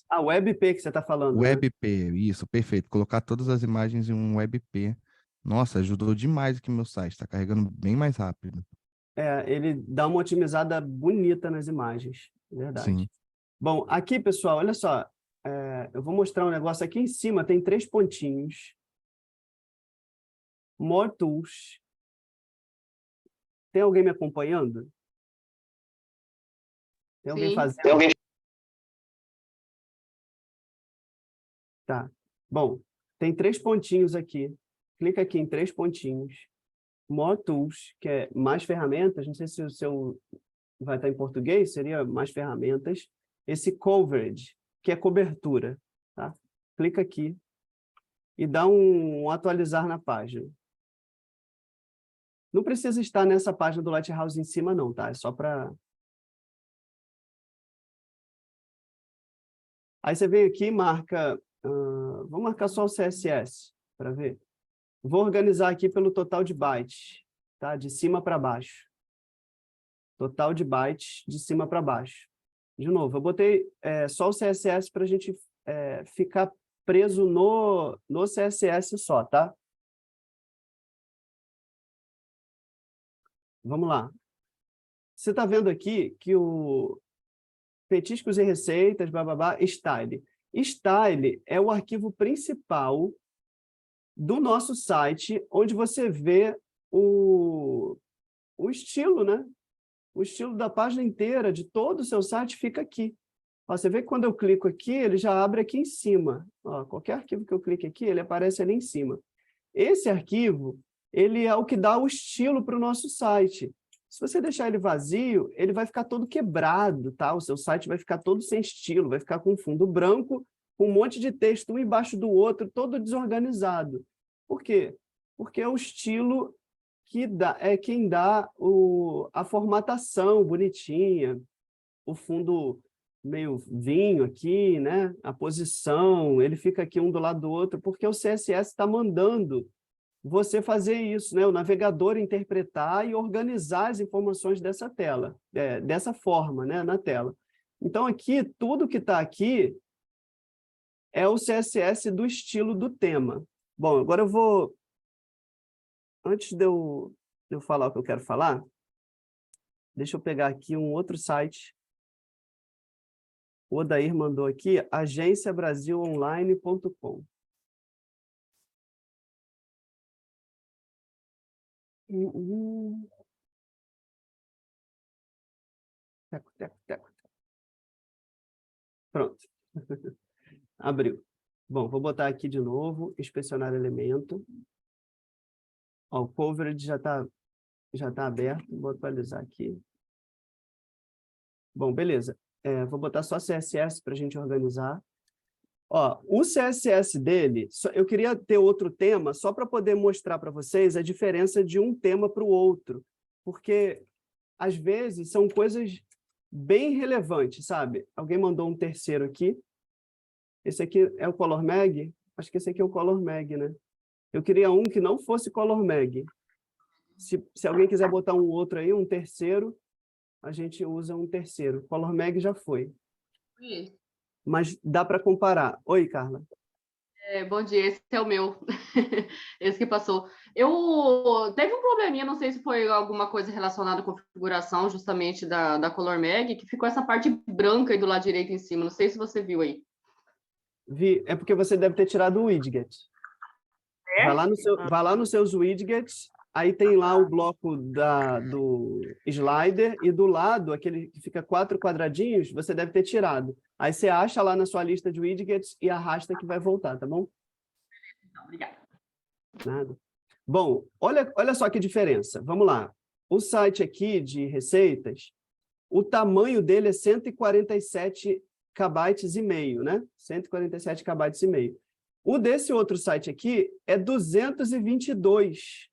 a WebP que você está falando, né? WebP, isso, perfeito. Colocar todas as imagens em um WebP. Nossa, ajudou demais aqui no meu site, tá carregando bem mais rápido. Ele dá uma otimizada bonita nas imagens, verdade. Sim. Bom, aqui, pessoal, olha só. Eu vou mostrar um negócio aqui em cima, tem 3 pontinhos. More Tools. Tem alguém me acompanhando? Tem alguém Sim. fazendo? Tá. Bom, tem 3 pontinhos aqui. Clica aqui em 3 pontinhos. More Tools, que é mais ferramentas. Não sei se o seu vai estar em português, seria mais ferramentas. Esse Coverage, que é cobertura. Tá? Clica aqui e dá um atualizar na página. Não precisa estar nessa página do Lighthouse em cima, não, tá? É só para... Aí você vem aqui e marca... vou marcar só o CSS para ver. Vou organizar aqui pelo total de bytes, tá? De cima para baixo. Total de bytes de cima para baixo. De novo, eu botei só o CSS para a gente ficar preso no CSS só, tá? Vamos lá. Você está vendo aqui que o petiscos e receitas, bababá, style. Style é o arquivo principal do nosso site, onde você vê o estilo, né? O estilo da página inteira, de todo o seu site, fica aqui. Ó, você vê que quando eu clico aqui, ele já abre aqui em cima. Ó, qualquer arquivo que eu clique aqui, ele aparece ali em cima. Esse arquivo, ele é o que dá o estilo para o nosso site. Se você deixar ele vazio, ele vai ficar todo quebrado, tá? O seu site vai ficar todo sem estilo, vai ficar com fundo branco, com um monte de texto um embaixo do outro, todo desorganizado. Por quê? Porque é o estilo que é quem dá a formatação bonitinha, o fundo meio vinho aqui, né? A posição, ele fica aqui um do lado do outro, porque o CSS está mandando você fazer isso, né? O navegador interpretar e organizar as informações dessa tela, dessa forma, né? Na tela. Então, aqui, tudo que está aqui é o CSS do estilo do tema. Bom, agora eu vou... Antes de eu falar o que eu quero falar, deixa eu pegar aqui um outro site. O Odair mandou aqui, agenciabrasilonline.com. Teco, teco, teco. Pronto. Abriu. Bom, vou botar aqui de novo, inspecionar elemento. Ó, o coverage já tá aberto, vou atualizar aqui. Bom, beleza. Vou botar só CSS para a gente organizar. Ó, o CSS dele, eu queria ter outro tema só para poder mostrar para vocês a diferença de um tema para o outro, porque, às vezes, são coisas bem relevantes, sabe? Alguém mandou um terceiro aqui. Esse aqui é o Color Mag? Acho que esse aqui é o Color Mag, né? Eu queria um que não fosse Color Mag. Se alguém quiser botar um outro aí, um terceiro, a gente usa um terceiro. Color Mag já foi. Isso. Mas dá para comparar. Oi, Carla. Bom dia, esse é o meu. Esse que passou. Teve um probleminha, não sei se foi alguma coisa relacionada à configuração, justamente da Color Mag, que ficou essa parte branca aí do lado direito em cima. Não sei se você viu aí. Vi. É porque você deve ter tirado o widget. Vai lá nos seus widgets, aí tem lá o bloco do slider, e do lado, aquele que fica 4 quadradinhos, você deve ter tirado. Aí você acha lá na sua lista de widgets e arrasta que vai voltar, tá bom? Não, obrigada. Nada. Bom, olha só que diferença. Vamos lá. O site aqui de receitas, o tamanho dele é 147 KB e meio, né? 147 KB e meio. O desse outro site aqui é 222.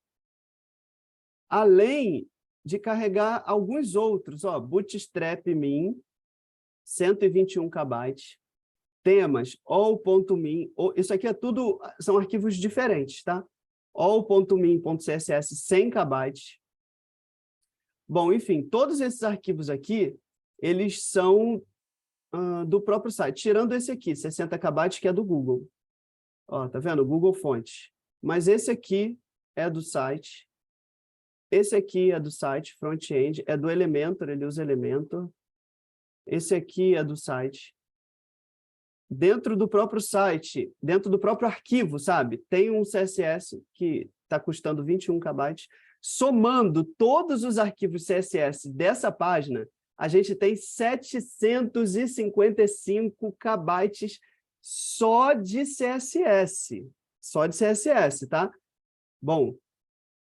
Além de carregar alguns outros, ó, Bootstrap Min, 121 KB, temas, all.min, isso aqui é tudo, são arquivos diferentes, tá? all.min.css, 100 KB. Bom, enfim, todos esses arquivos aqui, eles são do próprio site, tirando esse aqui, 60 KB, que é do Google. Ó, tá vendo? Google Fontes. Mas esse aqui é do site. Esse aqui é do site, front-end, é do Elementor, ele usa Elementor. Esse aqui é do site. Dentro do próprio site, dentro do próprio arquivo, sabe? Tem um CSS que está custando 21 KB. Somando todos os arquivos CSS dessa página, a gente tem 755 KB só de CSS. Só de CSS, tá? Bom,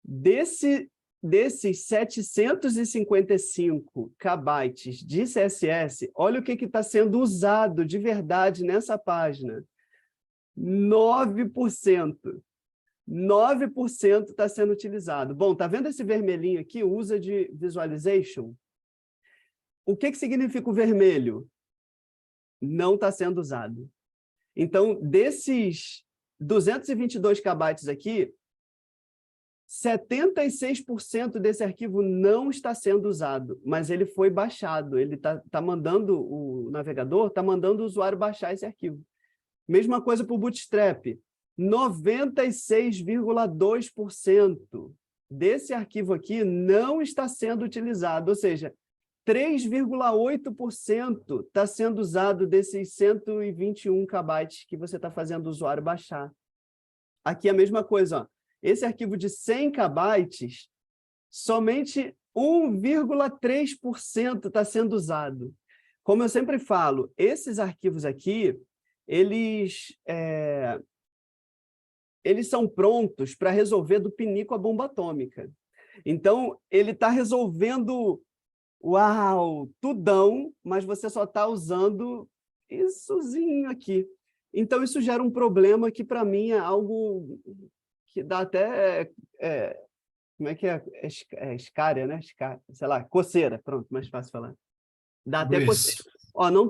desses 755 KB de CSS, olha o que está sendo usado de verdade nessa página. 9%. 9% está sendo utilizado. Bom, tá vendo esse vermelhinho aqui? Usa de visualization. O que significa o vermelho? Não está sendo usado. Então, desses 222 KB aqui, 76% desse arquivo não está sendo usado, mas ele foi baixado. Ele tá mandando, o navegador está mandando o usuário baixar esse arquivo. Mesma coisa para o Bootstrap. 96,2% desse arquivo aqui não está sendo utilizado, ou seja, 3,8% está sendo usado desses 121 KB que você está fazendo o usuário baixar. Aqui a mesma coisa, ó. Esse arquivo de 100 KB, somente 1,3% está sendo usado. Como eu sempre falo, esses arquivos aqui, eles são prontos para resolver do pinico à bomba atômica. Então, ele está resolvendo, uau, tudão, mas você só está usando issozinho aqui. Então, isso gera um problema que, para mim, é algo que dá até, como é que é? Escária, né? Sei lá, coceira, pronto, mais fácil falar. Dá até coceira. Ó, não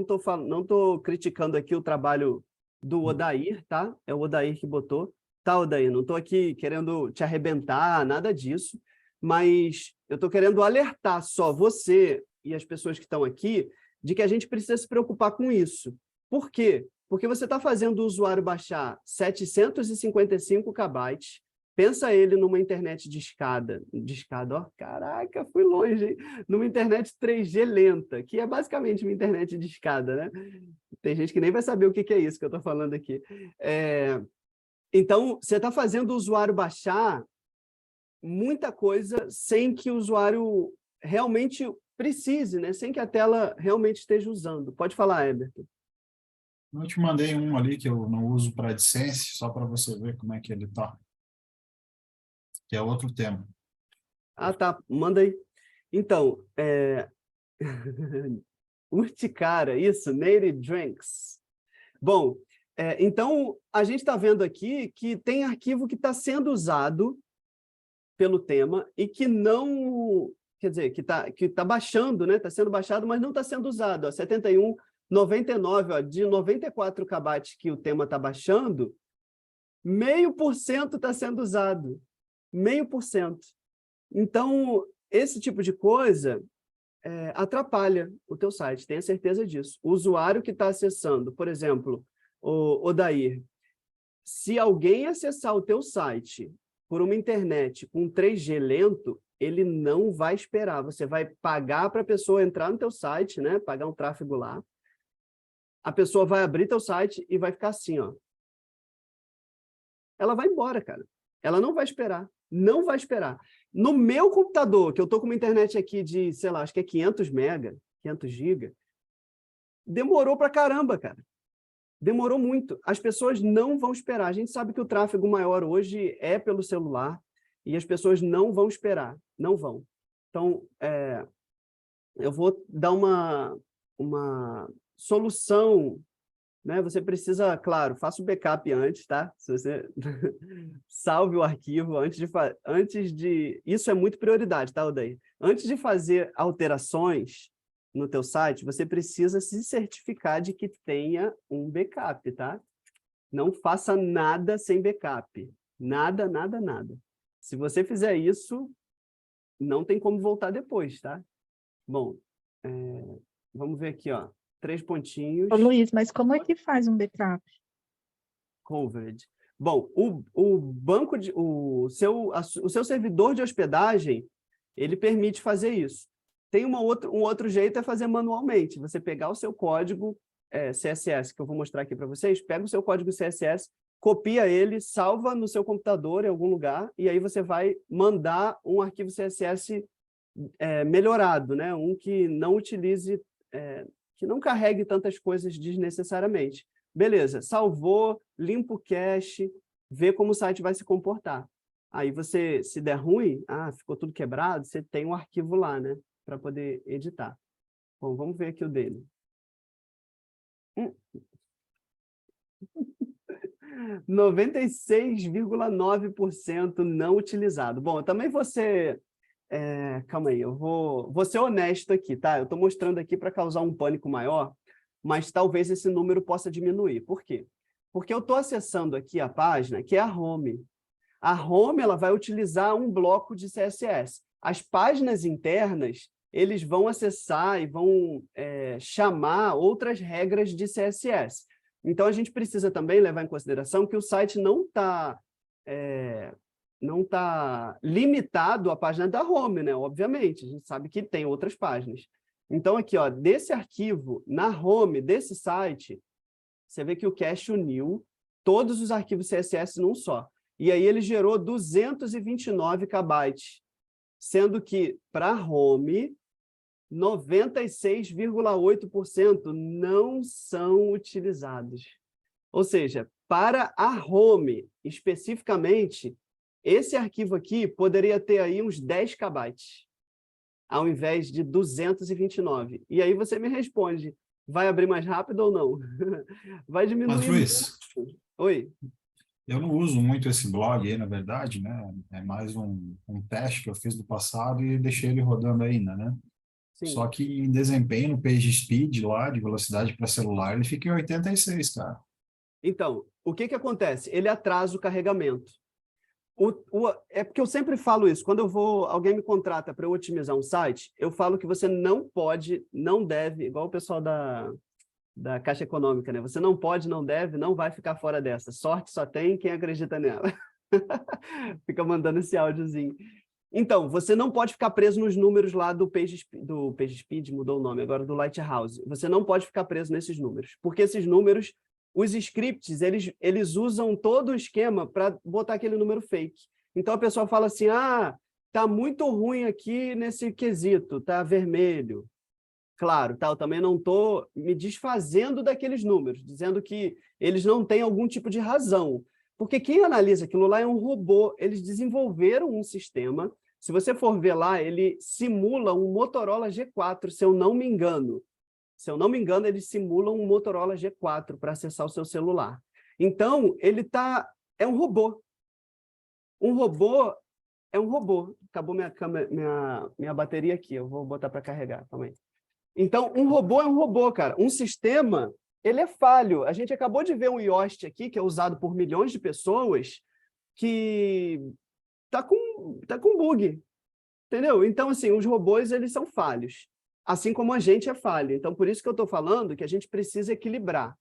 estou criticando aqui o trabalho do Odair, tá? É o Odair que botou, tá, Odair? Não estou aqui querendo te arrebentar, nada disso, mas eu estou querendo alertar só você e as pessoas que estão aqui de que a gente precisa se preocupar com isso. Por quê? Porque você está fazendo o usuário baixar 755 KB, pensa ele numa internet de escada, ó, caraca, fui longe, hein? Numa internet 3G lenta, que é basicamente uma internet de escada, né? Tem gente que nem vai saber o que é isso que eu estou falando aqui. Então, você está fazendo o usuário baixar muita coisa sem que o usuário realmente precise, né? Sem que a tela realmente esteja usando. Pode falar, Eberton. Eu te mandei um ali que eu não uso para AdSense, só para você ver como é que ele tá. Que é outro tema. Ah, tá. Manda aí. Então, Urticara, isso, Native Drinks. Bom, então, a gente está vendo aqui que tem arquivo que está sendo usado pelo tema e que não... Quer dizer, que tá baixando, né? Está sendo baixado, mas não está sendo usado. Ó, 71,99, ó, de 94 KB que o tema está baixando, 0,5% está sendo usado. 0,5%. Então, esse tipo de coisa atrapalha o teu site, tenha certeza disso. O usuário que está acessando, por exemplo, o Odair, se alguém acessar o teu site por uma internet com 3G lento, ele não vai esperar. Você vai pagar para a pessoa entrar no teu site, né? Pagar um tráfego lá. A pessoa vai abrir teu site e vai ficar assim, ó. Ela vai embora, cara. Ela não vai esperar. Não vai esperar. No meu computador, que eu estou com uma internet aqui de, sei lá, acho que é 500 mega, 500 giga, demorou pra caramba, cara. Demorou muito. As pessoas não vão esperar. A gente sabe que o tráfego maior hoje é pelo celular e as pessoas não vão esperar. Não vão. Então, eu vou dar uma solução, né? Você precisa, claro, faça o backup antes, tá? Se você salve o arquivo antes de... Isso é muito prioridade, tá, Odair? Antes de fazer alterações no teu site, você precisa se certificar de que tenha um backup, tá? Não faça nada sem backup. Nada, nada, nada. Se você fizer isso, não tem como voltar depois, tá? Bom, vamos ver aqui, ó. 3 pontinhos. Ô, Luiz, mas como é que faz um backup? Covered. Bom, o banco o seu servidor de hospedagem, ele permite fazer isso. Tem um outro jeito, é fazer manualmente. Você pegar o seu código CSS, que eu vou mostrar aqui para vocês, pega o seu código CSS, copia ele, salva no seu computador em algum lugar, e aí você vai mandar um arquivo CSS melhorado, né? Um que não utilize, que não carregue tantas coisas desnecessariamente. Beleza, salvou, limpa o cache, vê como o site vai se comportar. Aí você, se der ruim, ficou tudo quebrado, você tem um arquivo lá, né? Para poder editar. Bom, vamos ver aqui o dele. 96,9% não utilizado. Bom, eu também vou ser... calma aí, eu vou ser honesto aqui, tá? Eu estou mostrando aqui para causar um pânico maior, mas talvez esse número possa diminuir. Por quê? Porque eu estou acessando aqui a página, que é a home. A home, ela vai utilizar um bloco de CSS. As páginas internas, eles vão acessar e vão chamar outras regras de CSS. Então, a gente precisa também levar em consideração que o site não está limitado à página da home, né? Obviamente, a gente sabe que tem outras páginas. Então, aqui, ó, desse arquivo, na home desse site, você vê que o cache uniu todos os arquivos CSS num só. E aí ele gerou 229 KB, sendo que para home, 96,8% não são utilizados. Ou seja, para a home, especificamente, esse arquivo aqui poderia ter aí uns 10 KB, ao invés de 229. E aí você me responde, vai abrir mais rápido ou não? Vai diminuir. Mas, Luiz, oi. Eu não uso muito esse blog aí, na verdade, né? É mais um teste que eu fiz do passado e deixei ele rodando ainda, né? Sim. Só que em desempenho no PageSpeed lá, de velocidade para celular, ele fica em 86, cara. Então, o que acontece? Ele atrasa o carregamento. É porque eu sempre falo isso, quando alguém me contrata para eu otimizar um site, eu falo que você não pode, não deve, igual o pessoal da Caixa Econômica, né? Você não pode, não deve, não vai ficar fora dessa. Sorte só tem quem acredita nela. Fica mandando esse áudiozinho. Então, você não pode ficar preso nos números lá do PageSpeed, mudou o nome agora, do Lighthouse. Você não pode ficar preso nesses números, porque esses números, os scripts, eles usam todo o esquema para botar aquele número fake. Então, a pessoa fala assim, tá muito ruim aqui nesse quesito, tá vermelho. Claro, tá, eu também não estou me desfazendo daqueles números, dizendo que eles não têm algum tipo de razão. Porque quem analisa aquilo lá é um robô. Eles desenvolveram um sistema. Se você for ver lá, ele simula um Motorola G4, se eu não me engano. Se eu não me engano, eles simulam um Motorola G4 para acessar o seu celular. Então, é um robô. Um robô é um robô. Acabou minha bateria aqui, eu vou botar para carregar também. Então, um robô é um robô, cara. Um sistema, ele é falho. A gente acabou de ver um Yoast aqui, que é usado por milhões de pessoas, que tá com bug, entendeu? Então, assim, os robôs, eles são falhos, assim como a gente é falho. Então, por isso que eu estou falando que a gente precisa equilibrar.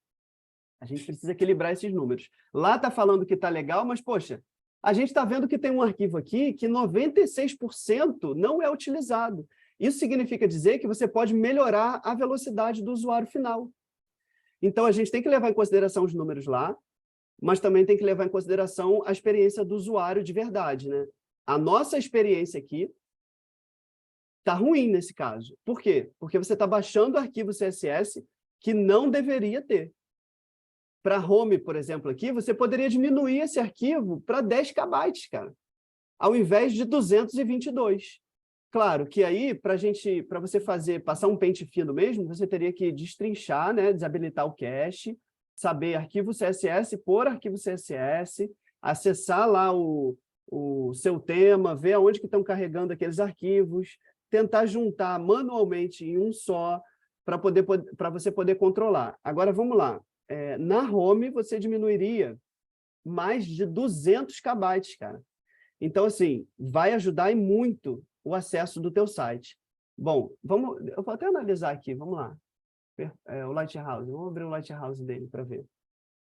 A gente precisa equilibrar esses números. Lá está falando que está legal, mas, poxa, a gente está vendo que tem um arquivo aqui que 96% não é utilizado. Isso significa dizer que você pode melhorar a velocidade do usuário final. Então, a gente tem que levar em consideração os números lá, mas também tem que levar em consideração a experiência do usuário de verdade, né? A nossa experiência aqui está ruim nesse caso. Por quê? Porque você está baixando arquivo CSS que não deveria ter. Para home, por exemplo, aqui, você poderia diminuir esse arquivo para 10 KB, cara, ao invés de 222. Claro que aí, para você passar um pente fino mesmo, você teria que destrinchar, né, desabilitar o cache, saber arquivo CSS por arquivo CSS, acessar lá o seu tema, ver aonde que estão carregando aqueles arquivos, tentar juntar manualmente em um só, para você poder controlar. Agora, vamos lá. Na home, você diminuiria mais de 200 KB, cara. Então, assim, vai ajudar e muito o acesso do teu site. Bom, eu vou até analisar aqui, vamos lá. O Lighthouse, vamos abrir o Lighthouse dele para ver.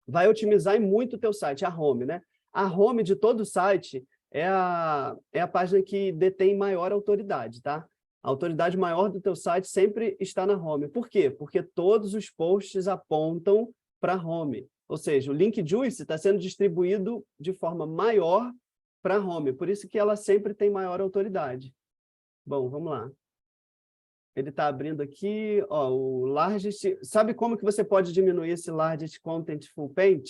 Vai otimizar e muito o teu site, a home, né? A home de todo o site é a página que detém maior autoridade, tá? A autoridade maior do teu site sempre está na home. Por quê? Porque todos os posts apontam para a home. Ou seja, o link juice está sendo distribuído de forma maior para a home. Por isso que ela sempre tem maior autoridade. Bom, vamos lá. Ele está abrindo aqui, ó, o largest. Sabe como que você pode diminuir esse largest contentful paint?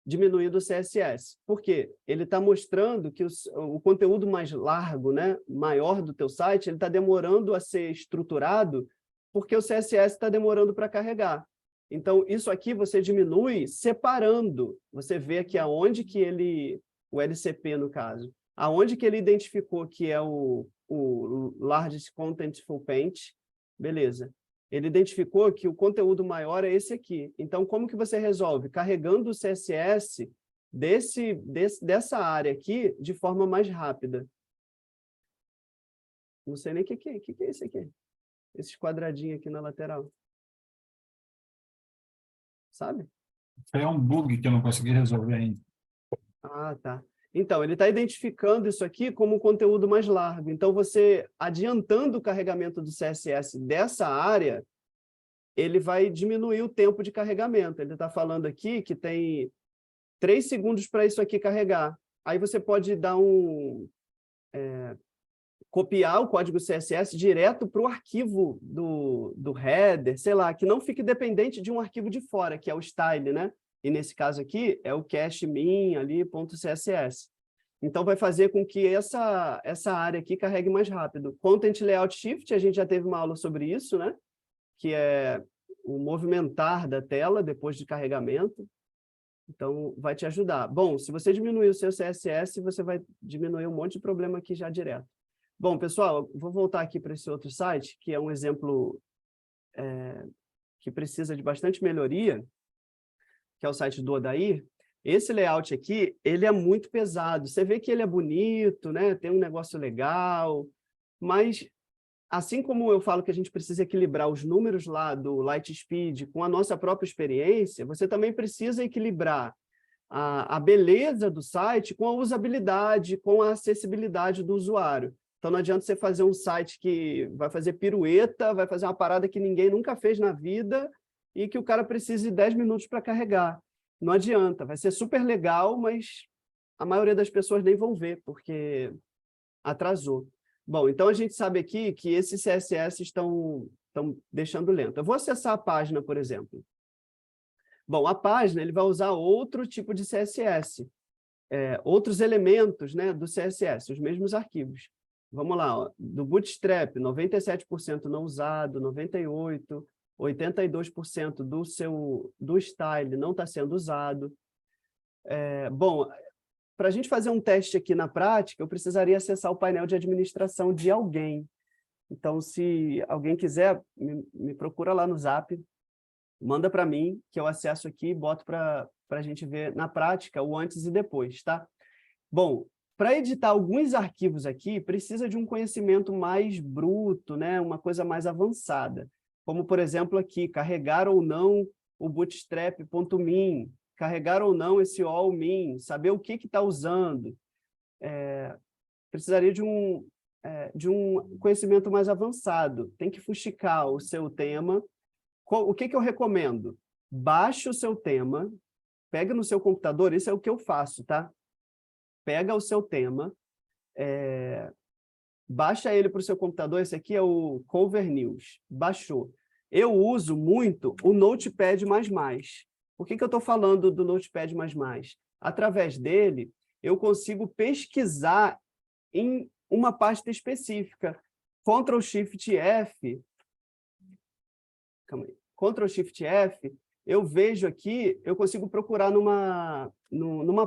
Diminuindo o CSS. Por quê? Ele está mostrando que o conteúdo mais largo, né, maior do teu site, ele está demorando a ser estruturado porque o CSS está demorando para carregar. Então, isso aqui você diminui separando. Você vê aqui aonde que o LCP, no caso, aonde que ele identificou que é o Largest Contentful Paint, beleza. Ele identificou que o conteúdo maior é esse aqui. Então, como que você resolve? Carregando o CSS dessa área aqui de forma mais rápida. Não sei nem o que é esse aqui. Esses quadradinhos aqui na lateral. Sabe? É um bug que eu não consegui resolver ainda. Ah, tá. Então, ele está identificando isso aqui como um conteúdo mais largo. Então, você, adiantando o carregamento do CSS dessa área, ele vai diminuir o tempo de carregamento. Ele está falando aqui que tem 3 segundos para isso aqui carregar. Aí você pode dar copiar o código CSS direto para o arquivo do header, sei lá, que não fique dependente de um arquivo de fora, que é o style, né? E nesse caso aqui é o cache min ali, .css. Então vai fazer com que essa área aqui carregue mais rápido. Content Layout Shift, a gente já teve uma aula sobre isso, né? Que é o movimentar da tela depois de carregamento. Então, vai te ajudar. Bom, se você diminuir o seu CSS, você vai diminuir um monte de problema aqui já direto. Bom, pessoal, vou voltar aqui para esse outro site, que é um exemplo que precisa de bastante melhoria. que é o site do Odair, esse layout aqui, ele é muito pesado. Você vê que ele é bonito, né? Tem um negócio legal, mas assim como eu falo que a gente precisa equilibrar os números lá do Lightspeed com a nossa própria experiência, você também precisa equilibrar a beleza do site com a usabilidade, com a acessibilidade do usuário. Então, não adianta você fazer um site que vai fazer pirueta, vai fazer uma parada que ninguém nunca fez na vida e que o cara precise de 10 minutos para carregar. Não adianta, vai ser super legal, mas a maioria das pessoas nem vão ver, porque atrasou. Bom, então a gente sabe aqui que esses CSS estão deixando lento. Eu vou acessar a página, por exemplo. Bom, a página ele vai usar outro tipo de CSS, outros elementos, né, do CSS, os mesmos arquivos. Vamos lá, ó, do Bootstrap, 97% não usado, 98%, 82% do style não está sendo usado. Bom, para a gente fazer um teste aqui na prática, eu precisaria acessar o painel de administração de alguém. Então, se alguém quiser, me procura lá no Zap, manda para mim, que eu acesso aqui e boto para a gente ver na prática o antes e depois, tá? Bom, para editar alguns arquivos aqui, precisa de um conhecimento mais bruto, né? Uma coisa mais avançada. Como, por exemplo, aqui, carregar ou não o bootstrap.min, carregar ou não esse all-min, saber o que está usando. Precisaria de um conhecimento mais avançado. Tem que fuxicar o seu tema. O que eu recomendo? Baixe o seu tema, pega no seu computador, isso é o que eu faço, tá? Pega o seu tema, baixa ele para o seu computador, esse aqui é o Cover News, baixou. Eu uso muito o Notepad++. Por que eu estou falando do Notepad++? Através dele, eu consigo pesquisar em uma pasta específica. Ctrl+Shift+F, calma aí. Ctrl+Shift+F, eu vejo aqui, eu consigo procurar numa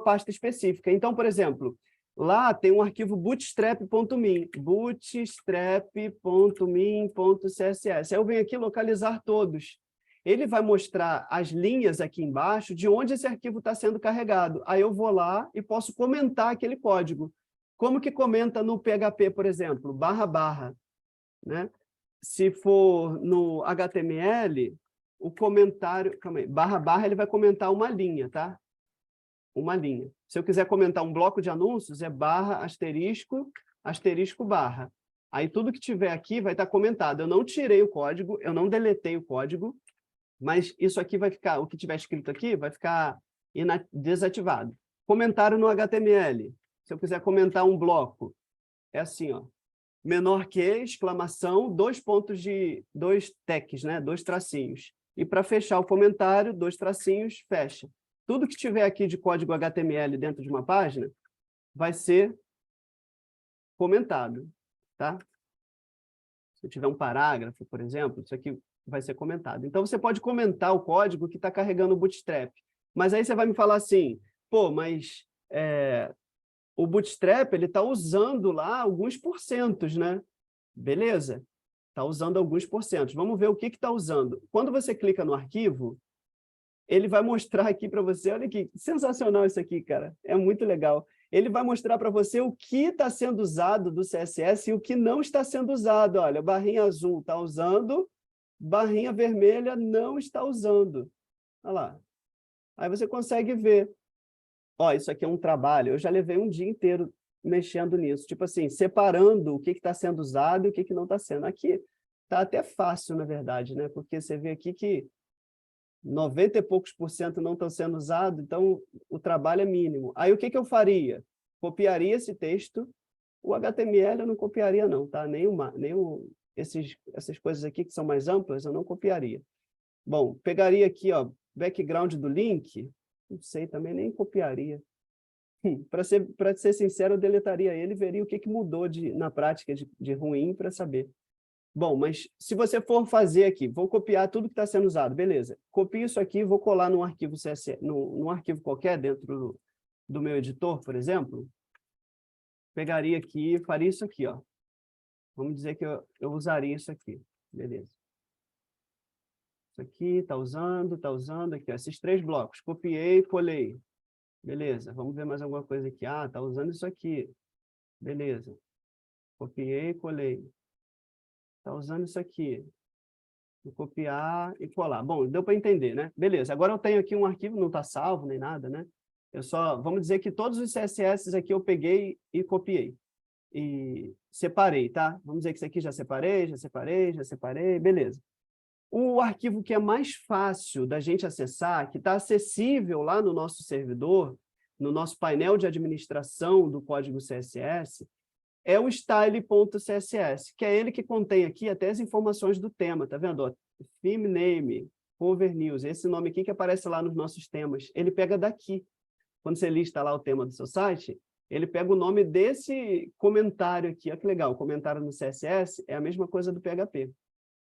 pasta específica. Então, por exemplo, lá tem um arquivo bootstrap.min, bootstrap.min.css. Aí eu venho aqui localizar todos. Ele vai mostrar as linhas aqui embaixo de onde esse arquivo está sendo carregado. Aí eu vou lá e posso comentar aquele código. Como que comenta no PHP, por exemplo? //, né? Se for no HTML, o comentário... Calma aí, // ele vai comentar uma linha, tá? Uma linha. Se eu quiser comentar um bloco de anúncios, é /*, ***. Aí tudo que tiver aqui vai estar comentado. Eu não tirei o código, eu não deletei o código, mas isso aqui vai ficar... O que tiver escrito aqui vai ficar desativado. Comentário no HTML. Se eu quiser comentar um bloco, é assim, ó. Menor que, exclamação, 2 tags, né? 2 tracinhos. E para fechar o comentário, 2 tracinhos, fecha. Tudo que tiver aqui de código HTML dentro de uma página vai ser comentado, tá? Se tiver um parágrafo, por exemplo, isso aqui vai ser comentado. Então, você pode comentar o código que está carregando o Bootstrap. Mas aí você vai me falar assim, pô, mas o Bootstrap ele está usando lá alguns porcentos, né? Beleza, está usando alguns porcentos. Vamos ver o que está usando. Quando você clica no arquivo, ele vai mostrar aqui para você, olha que sensacional isso aqui, cara, é muito legal. Ele vai mostrar para você o que está sendo usado do CSS e o que não está sendo usado. Olha, barrinha azul está usando, barrinha vermelha não está usando. Olha lá. Aí você consegue ver. Ó, isso aqui é um trabalho. Eu já levei um dia inteiro mexendo nisso. Tipo assim, separando o que está sendo usado e o que não está sendo. Aqui está até fácil, na verdade, né? Porque você vê aqui que 90 e poucos % não estão sendo usados, então o trabalho é mínimo. Aí o que eu faria? Copiaria esse texto. O HTML eu não copiaria não, tá? Essas coisas aqui que são mais amplas, eu não copiaria. Bom, pegaria aqui, ó, background do link, não sei, também nem copiaria. Para ser sincero, eu deletaria ele e veria o que mudou na prática de ruim para saber. Bom, mas se você for fazer aqui, vou copiar tudo que está sendo usado, beleza. Copio isso aqui, vou colar num arquivo CSS, num arquivo qualquer dentro do meu editor, por exemplo. Pegaria aqui e faria isso aqui, ó. Vamos dizer que eu usaria isso aqui, beleza. Isso aqui, está usando, aqui, ó, esses 3 blocos. Copiei, colei. Beleza, vamos ver mais alguma coisa aqui. Ah, está usando isso aqui. Beleza. Copiei, colei. Está usando isso aqui. Vou copiar e colar. Bom, deu para entender, né? Beleza, agora eu tenho aqui um arquivo, não está salvo nem nada, né? Vamos dizer que todos os CSS aqui eu peguei e copiei. E separei, tá? Vamos dizer que isso aqui já separei, beleza. O arquivo que é mais fácil da gente acessar, que está acessível lá no nosso servidor, no nosso painel de administração do código CSS, é o style.css, que é ele que contém aqui até as informações do tema, tá vendo? Ó, theme name, cover news, esse nome aqui que aparece lá nos nossos temas, ele pega daqui. Quando você lista lá o tema do seu site, ele pega o nome desse comentário aqui. Olha que legal, o comentário no CSS é a mesma coisa do PHP.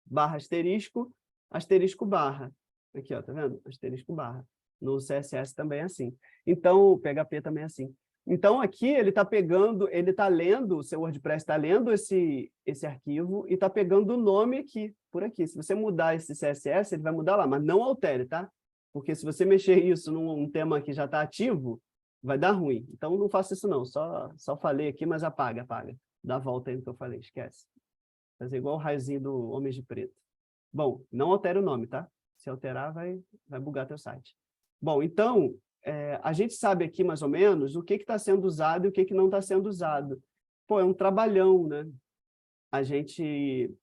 Barra asterisco, asterisco barra. Aqui, ó, tá vendo? Asterisco barra. No CSS também é assim. Então, o PHP também é assim. Então, aqui ele está pegando, ele está lendo, o seu WordPress está lendo esse arquivo e está pegando o nome aqui, por aqui. Se você mudar esse CSS, ele vai mudar lá, mas não altere, tá? Porque se você mexer isso num tema que já está ativo, vai dar ruim. Então, não faça isso não, só falei aqui, mas apaga. Dá a volta aí no que eu falei, esquece. Fazer igual o raiozinho do Homens de Preto. Bom, não altere o nome, tá? Se alterar, vai bugar teu site. Bom, então, a gente sabe aqui mais ou menos o que está sendo usado e o que não está sendo usado. Pô, é um trabalhão, né? A gente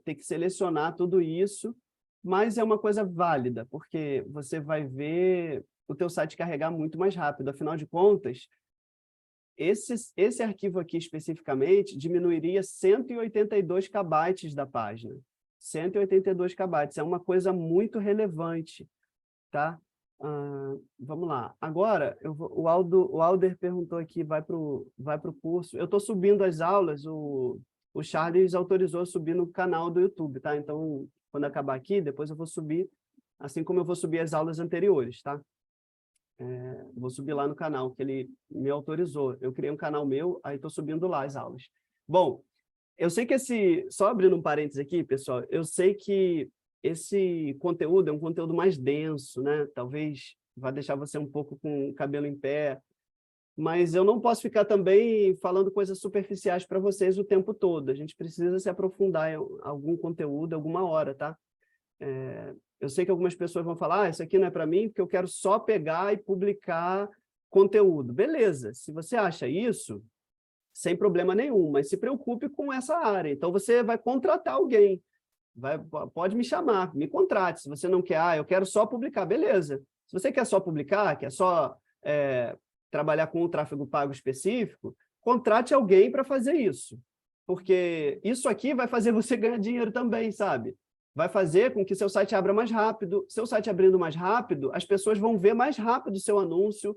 tem que selecionar tudo isso, mas é uma coisa válida, porque você vai ver o teu site carregar muito mais rápido. Afinal de contas, esse arquivo aqui especificamente diminuiria 182 KB da página. 182 KB, é uma coisa muito relevante, tá? Vamos lá. Agora, o Alder perguntou aqui, vai para o curso. Eu estou subindo as aulas, o Charles autorizou subir no canal do YouTube, tá? Então, quando acabar aqui, depois eu vou subir, assim como eu vou subir as aulas anteriores, tá? Vou subir lá no canal, que ele me autorizou. Eu criei um canal meu, aí estou subindo lá as aulas. Bom, eu sei que só abrindo um parênteses aqui, pessoal, eu sei que esse conteúdo é um conteúdo mais denso, né? Talvez vá deixar você um pouco com o cabelo em pé, mas eu não posso ficar também falando coisas superficiais para vocês o tempo todo. A gente precisa se aprofundar em algum conteúdo, alguma hora, tá? Eu sei que algumas pessoas vão falar, isso aqui não é para mim, porque eu quero só pegar e publicar conteúdo. Beleza, se você acha isso, sem problema nenhum, mas se preocupe com essa área. Então, você vai contratar alguém. Pode me chamar, me contrate. Se você não quer, eu quero só publicar, beleza. Se você quer só publicar, quer só trabalhar com um tráfego pago específico, contrate alguém para fazer isso. Porque isso aqui vai fazer você ganhar dinheiro também, sabe? Vai fazer com que seu site abra mais rápido. Seu site abrindo mais rápido, as pessoas vão ver mais rápido o seu anúncio,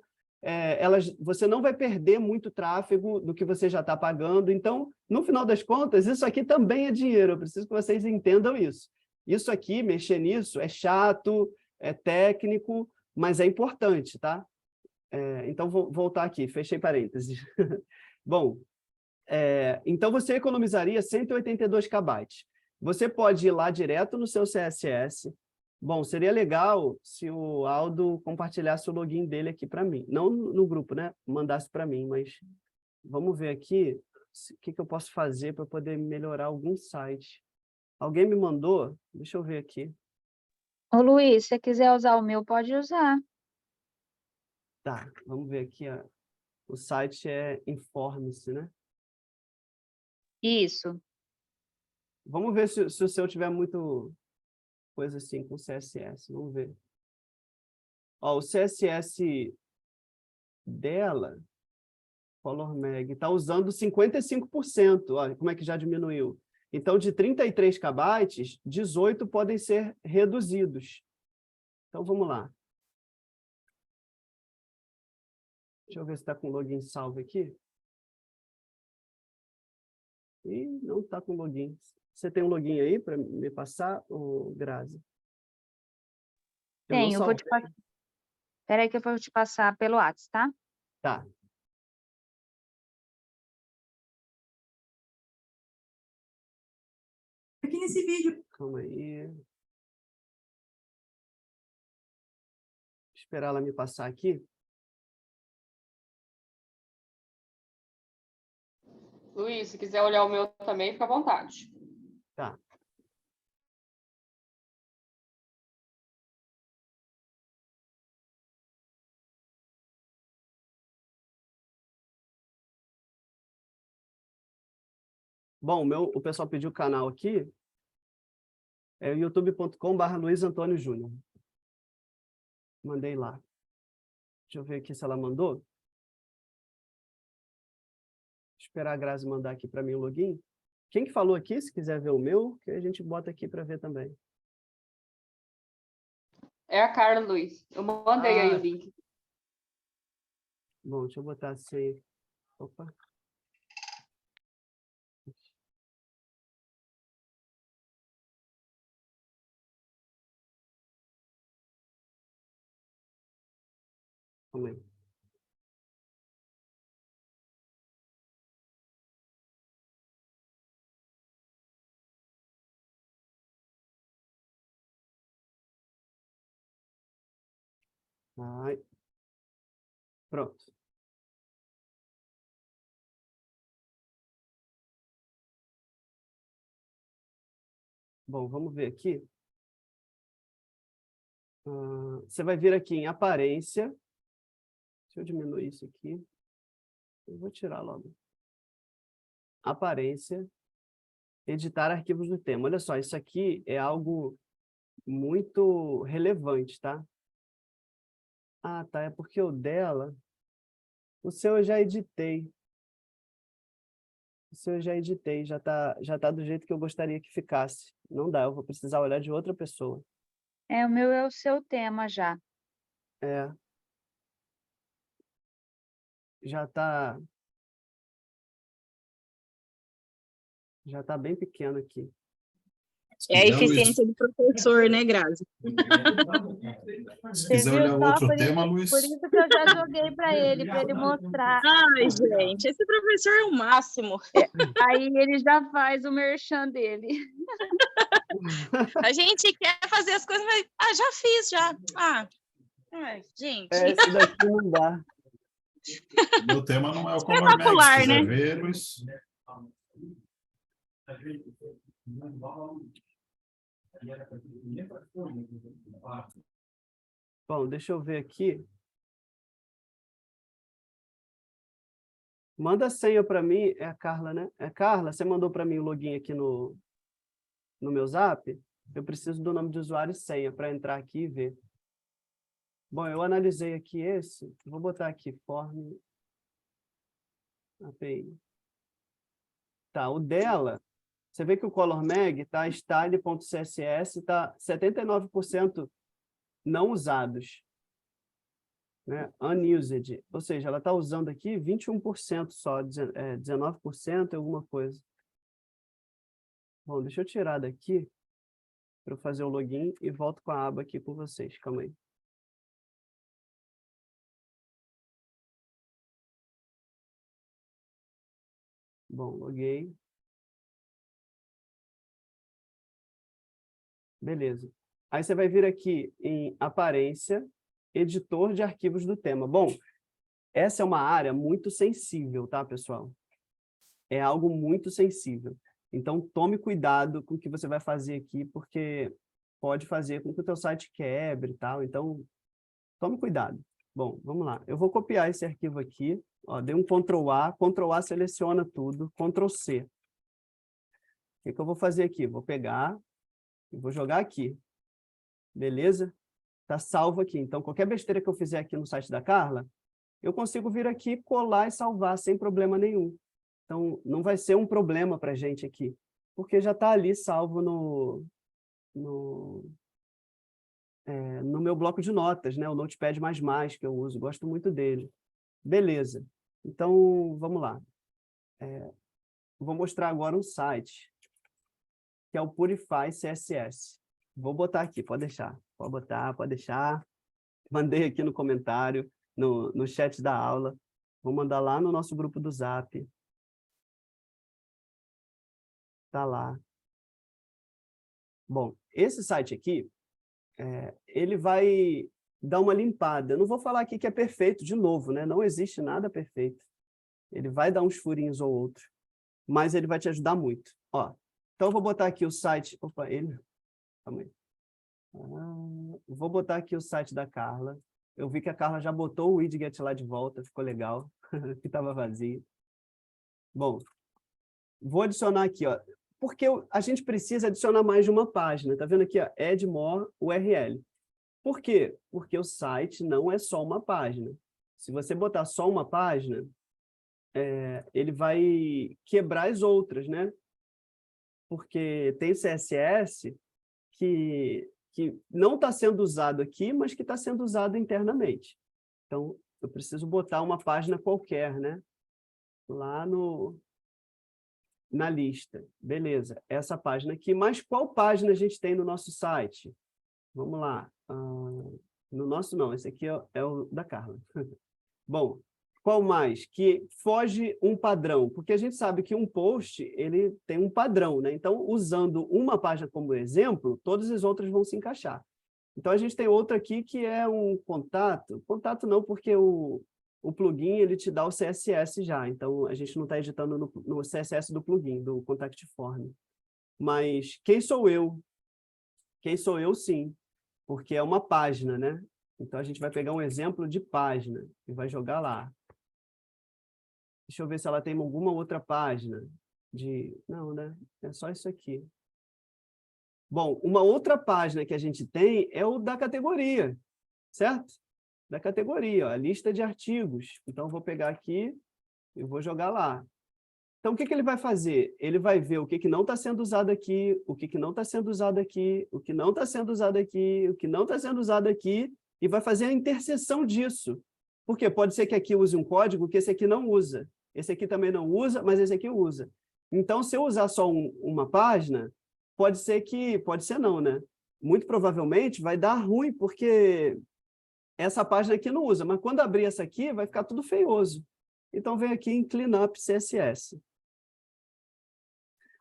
você não vai perder muito tráfego do que você já está pagando. Então, no final das contas, isso aqui também é dinheiro. Eu preciso que vocês entendam isso. Isso aqui, mexer nisso, é chato, é técnico, mas é importante, tá? Então, vou voltar aqui, fechei parênteses. Bom, então você economizaria 182 KB. Você pode ir lá direto no seu CSS. Bom, seria legal se o Aldo compartilhasse o login dele aqui para mim. Não no grupo, né? Mandasse para mim, mas vamos ver aqui o que eu posso fazer para poder melhorar algum site. Alguém me mandou? Deixa eu ver aqui. Ô, Luiz, se você quiser usar o meu, pode usar. Tá, vamos ver aqui. Ó. O site é Informe-se, né? Isso. Vamos ver se o seu tiver muito coisa assim com CSS. Vamos ver. Ó, o CSS dela, ColorMag, está usando 55%. Olha como é que já diminuiu. Então, de 33 KB, 18 podem ser reduzidos. Então, vamos lá. Deixa eu ver se está com login salvo aqui. E não está com login. Você tem um login aí para me passar, Grazi? Tem, eu vou te passar. Espera aí que eu vou te passar pelo WhatsApp, tá? Tá. Aqui nesse vídeo. Calma aí. esperar ela me passar aqui. Luiz, se quiser olhar o meu também, fica à vontade. Tá. Bom, o pessoal pediu o canal aqui, é youtube.com/Luiz Antônio Júnior. Mandei lá. Deixa eu ver aqui se ela mandou. Esperar a Grazi mandar aqui para mim o login. Quem que falou aqui, se quiser ver o meu, que a gente bota aqui para ver também. É a Carla, Luiz. Eu mandei aí o link. Bom, deixa eu botar assim. Opa. Calma aí. Ai. Pronto. Bom, vamos ver aqui. Você vai vir aqui em aparência. Deixa eu diminuir isso aqui. Eu vou tirar logo. Aparência. Editar arquivos do tema. Olha só, isso aqui é algo muito relevante, tá? Ah, tá. É porque o dela... O seu eu já editei. O seu eu já editei. Já tá do jeito que eu gostaria que ficasse. Não dá, eu vou precisar olhar de outra pessoa. O meu é o seu tema já. É. Já tá bem pequeno aqui. É a eficiência do professor, né, Grazi? Se Você quiser viu olhar só? outro Por tema, isso, Luiz. por isso que eu já joguei para ele mostrar. Ai, gente, esse professor é o máximo. Aí ele já faz o merchan dele. A gente quer fazer as coisas, mas já fiz, já. Ai, gente. Esse daqui não dá. Meu tema não é o Color Mag, se Espetacular, quiser né? ver, Luiz. Bom, deixa eu ver aqui. Manda a senha para mim. É a Carla, né? É Carla, você mandou para mim o login aqui no meu Zap? Eu preciso do nome de usuário e senha para entrar aqui e ver. Bom, eu analisei aqui esse. Vou botar aqui, form API. Tá, o dela, você vê que o Color Mag está style.css, está 79% não usados, né? Unused, ou seja, ela está usando aqui 21% só, 19% alguma coisa. Bom, deixa eu tirar daqui para eu fazer o login e volto com a aba aqui com vocês. Calma aí. Bom, loguei. Beleza. Aí você vai vir aqui em aparência, editor de arquivos do tema. Bom, essa é uma área muito sensível, tá, pessoal? É algo muito sensível. Então, tome cuidado com o que você vai fazer aqui, porque pode fazer com que o teu site quebre e tal. Então, tome cuidado. Bom, vamos lá. Eu vou copiar esse arquivo aqui. Ó, dei um Ctrl A seleciona tudo, Ctrl C. O que eu vou fazer aqui? Vou pegar e vou jogar aqui. Beleza? Está salvo aqui. Então, qualquer besteira que eu fizer aqui no site da Carla, eu consigo vir aqui, colar e salvar sem problema nenhum. Então, não vai ser um problema para a gente aqui, porque já está ali salvo no meu bloco de notas, né? O Notepad++, que eu uso, gosto muito dele. Beleza. Então, vamos lá. Vou mostrar agora um site, que é o Purify CSS. Vou botar aqui, pode deixar. Pode botar, pode deixar. Mandei aqui no comentário, no chat da aula. Vou mandar lá no nosso grupo do Zap. Tá lá. Bom, esse site aqui, ele vai dar uma limpada. Eu não vou falar aqui que é perfeito, de novo, né? Não existe nada perfeito. Ele vai dar uns furinhos ou outros, mas ele vai te ajudar muito. Ó, então, eu vou botar aqui o site... Opa, ele... Calma aí. Vou botar aqui o site da Carla. Eu vi que a Carla já botou o widget lá de volta, ficou legal, que estava vazio. Bom, vou adicionar aqui, ó, porque a gente precisa adicionar mais de uma página. Tá vendo aqui, ó, Add More URL. Por quê? Porque o site não é só uma página. Se você botar só uma página, ele vai quebrar as outras, né? Porque tem CSS que não está sendo usado aqui, mas que está sendo usado internamente. Então, eu preciso botar uma página qualquer, né? Lá na lista. Beleza, essa página aqui. Mas qual página a gente tem no nosso site? Vamos lá. No nosso não, esse aqui é o da Carla. Bom, qual mais? Que foge um padrão, porque a gente sabe que um post ele tem um padrão, né? Então, usando uma página como exemplo, todas as outras vão se encaixar. Então, a gente tem outra aqui que é um contato. Contato não, porque o plugin ele te dá o CSS já. Então, a gente não está editando no CSS do plugin, do Contact Form. Mas quem sou eu? Quem sou eu, sim, porque é uma página, né? Então, a gente vai pegar um exemplo de página e vai jogar lá. Deixa eu ver se ela tem alguma outra página. Não, né? É só isso aqui. Bom, uma outra página que a gente tem é o da categoria, certo? Da categoria, ó, a lista de artigos. Então, eu vou pegar aqui e vou jogar lá. Então, o que ele vai fazer? Ele vai ver o que não está sendo usado aqui, o que não está sendo usado aqui, o que não está sendo usado aqui, o que não está sendo usado aqui, e vai fazer a interseção disso. Porque pode ser que aqui use um código que esse aqui não usa. Esse aqui também não usa, mas esse aqui usa. Então, se eu usar só uma página, pode ser não, né? Muito provavelmente vai dar ruim, porque essa página aqui não usa, mas quando abrir essa aqui, vai ficar tudo feioso. Então, vem aqui em Cleanup CSS.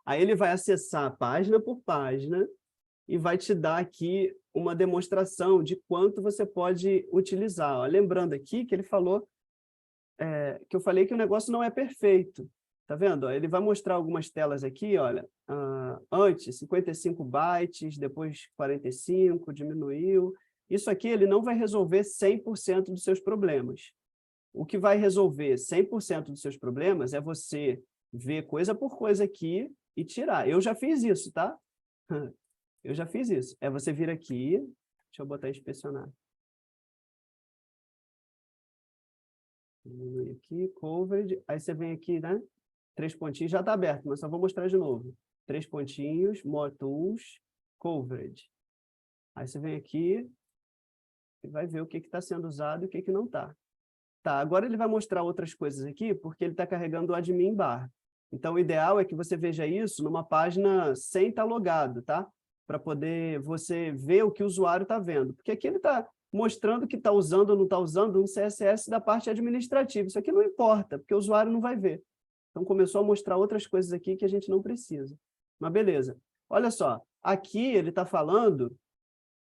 Aí ele vai acessar página por página e vai te dar aqui uma demonstração de quanto você pode utilizar. Ó, lembrando aqui que ele falou, que eu falei que o negócio não é perfeito. Tá vendo? Ele vai mostrar algumas telas aqui, olha, antes 55 bytes, depois 45, diminuiu. Isso aqui ele não vai resolver 100% dos seus problemas. O que vai resolver 100% dos seus problemas é você ver coisa por coisa aqui e tirar. Eu já fiz isso, tá? Eu já fiz isso. É você vir aqui, deixa eu botar inspecionar. Aqui, coverage, aí você vem aqui, né? 3 pontinhos, já está aberto, mas só vou mostrar de novo. 3 pontinhos, More Tools, Coverage. Aí você vem aqui e vai ver o que está sendo usado e o que não está. Tá, agora ele vai mostrar outras coisas aqui, porque ele está carregando o admin bar. Então, o ideal é que você veja isso numa página sem estar logado, tá? Para poder você ver o que o usuário está vendo. Porque aqui ele está mostrando que está usando ou não está usando um CSS da parte administrativa. Isso aqui não importa, porque o usuário não vai ver. Então, começou a mostrar outras coisas aqui que a gente não precisa. Mas, beleza. Olha só, aqui ele está falando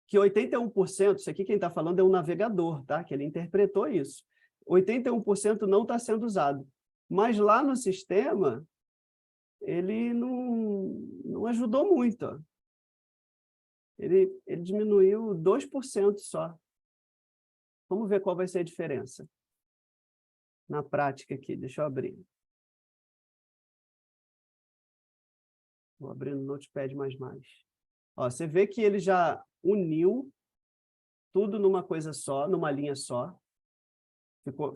que 81%, isso aqui quem está falando é um navegador, tá? Que ele interpretou isso. 81% não está sendo usado. Mas lá no sistema, ele não ajudou muito. Ó. Ele diminuiu 2% só. Vamos ver qual vai ser a diferença. Na prática aqui, deixa eu abrir. Vou abrir no Notepad++. Ó, você vê que ele já uniu tudo numa coisa só, numa linha só.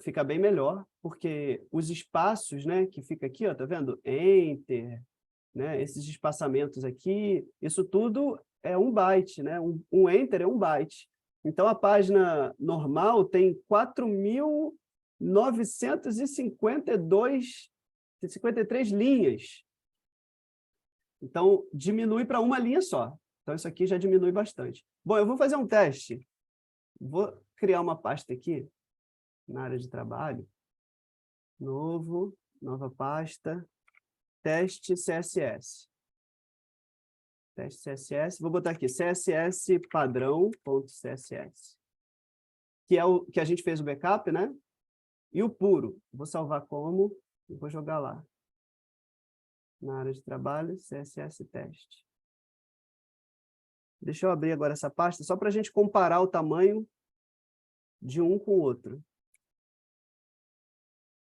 Fica bem melhor, porque os espaços, né, que fica aqui, ó, tá vendo? Enter, né, esses espaçamentos aqui, isso tudo é 1 byte, né? Um enter é 1 byte. Então, a página normal tem 4.953 linhas. Então, diminui para uma linha só. Então, isso aqui já diminui bastante. Bom, eu vou fazer um teste. Vou criar uma pasta aqui, na área de trabalho. Novo, nova pasta, teste CSS. Teste CSS, vou botar aqui, CSS padrão.css. que é o que a gente fez o backup, né? E o puro, vou salvar como, e vou jogar lá. Na área de trabalho, CSS teste. Deixa eu abrir agora essa pasta, só para a gente comparar o tamanho de um com o outro.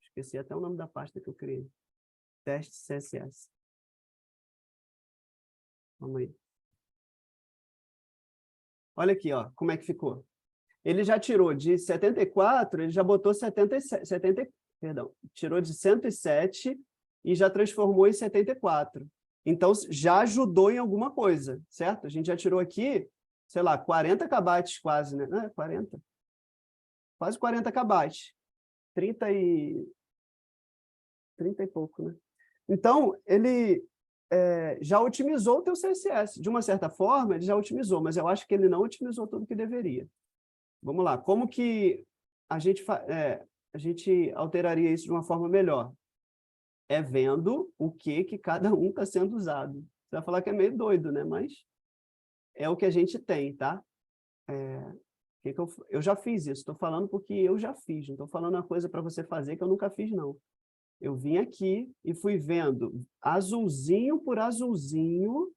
Esqueci até o nome da pasta que eu criei. Teste CSS. Vamos aí. Olha aqui, ó, como é que ficou. Ele já tirou de 74, ele já botou 77, perdão, tirou de 107 e já transformou em 74. Então, já ajudou em alguma coisa, certo? A gente já tirou aqui, sei lá, 40 KB quase, né? 40. Quase 40 KB. 30 e pouco, né? Então, ele já otimizou o teu CSS. De uma certa forma, ele já otimizou, mas eu acho que ele não otimizou tudo que deveria. Vamos lá. Como que a gente alteraria isso de uma forma melhor? É vendo o que cada um está sendo usado. Você vai falar que é meio doido, né? Mas é o que a gente tem, tá? Eu já fiz isso. Estou falando porque eu já fiz. Não estou falando uma coisa para você fazer que eu nunca fiz, não. Eu vim aqui e fui vendo azulzinho por azulzinho.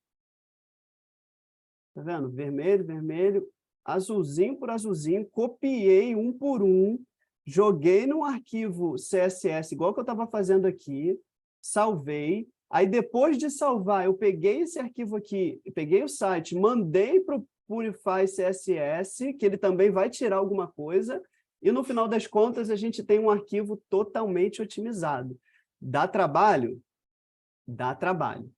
Tá vendo? Vermelho, vermelho, azulzinho por azulzinho. Copiei um por um. Joguei num arquivo CSS, igual que eu estava fazendo aqui. Salvei. Aí, depois de salvar, eu peguei esse arquivo aqui, peguei o site, mandei para o Purify CSS, que ele também vai tirar alguma coisa. E, no final das contas, a gente tem um arquivo totalmente otimizado. Dá trabalho? Dá trabalho,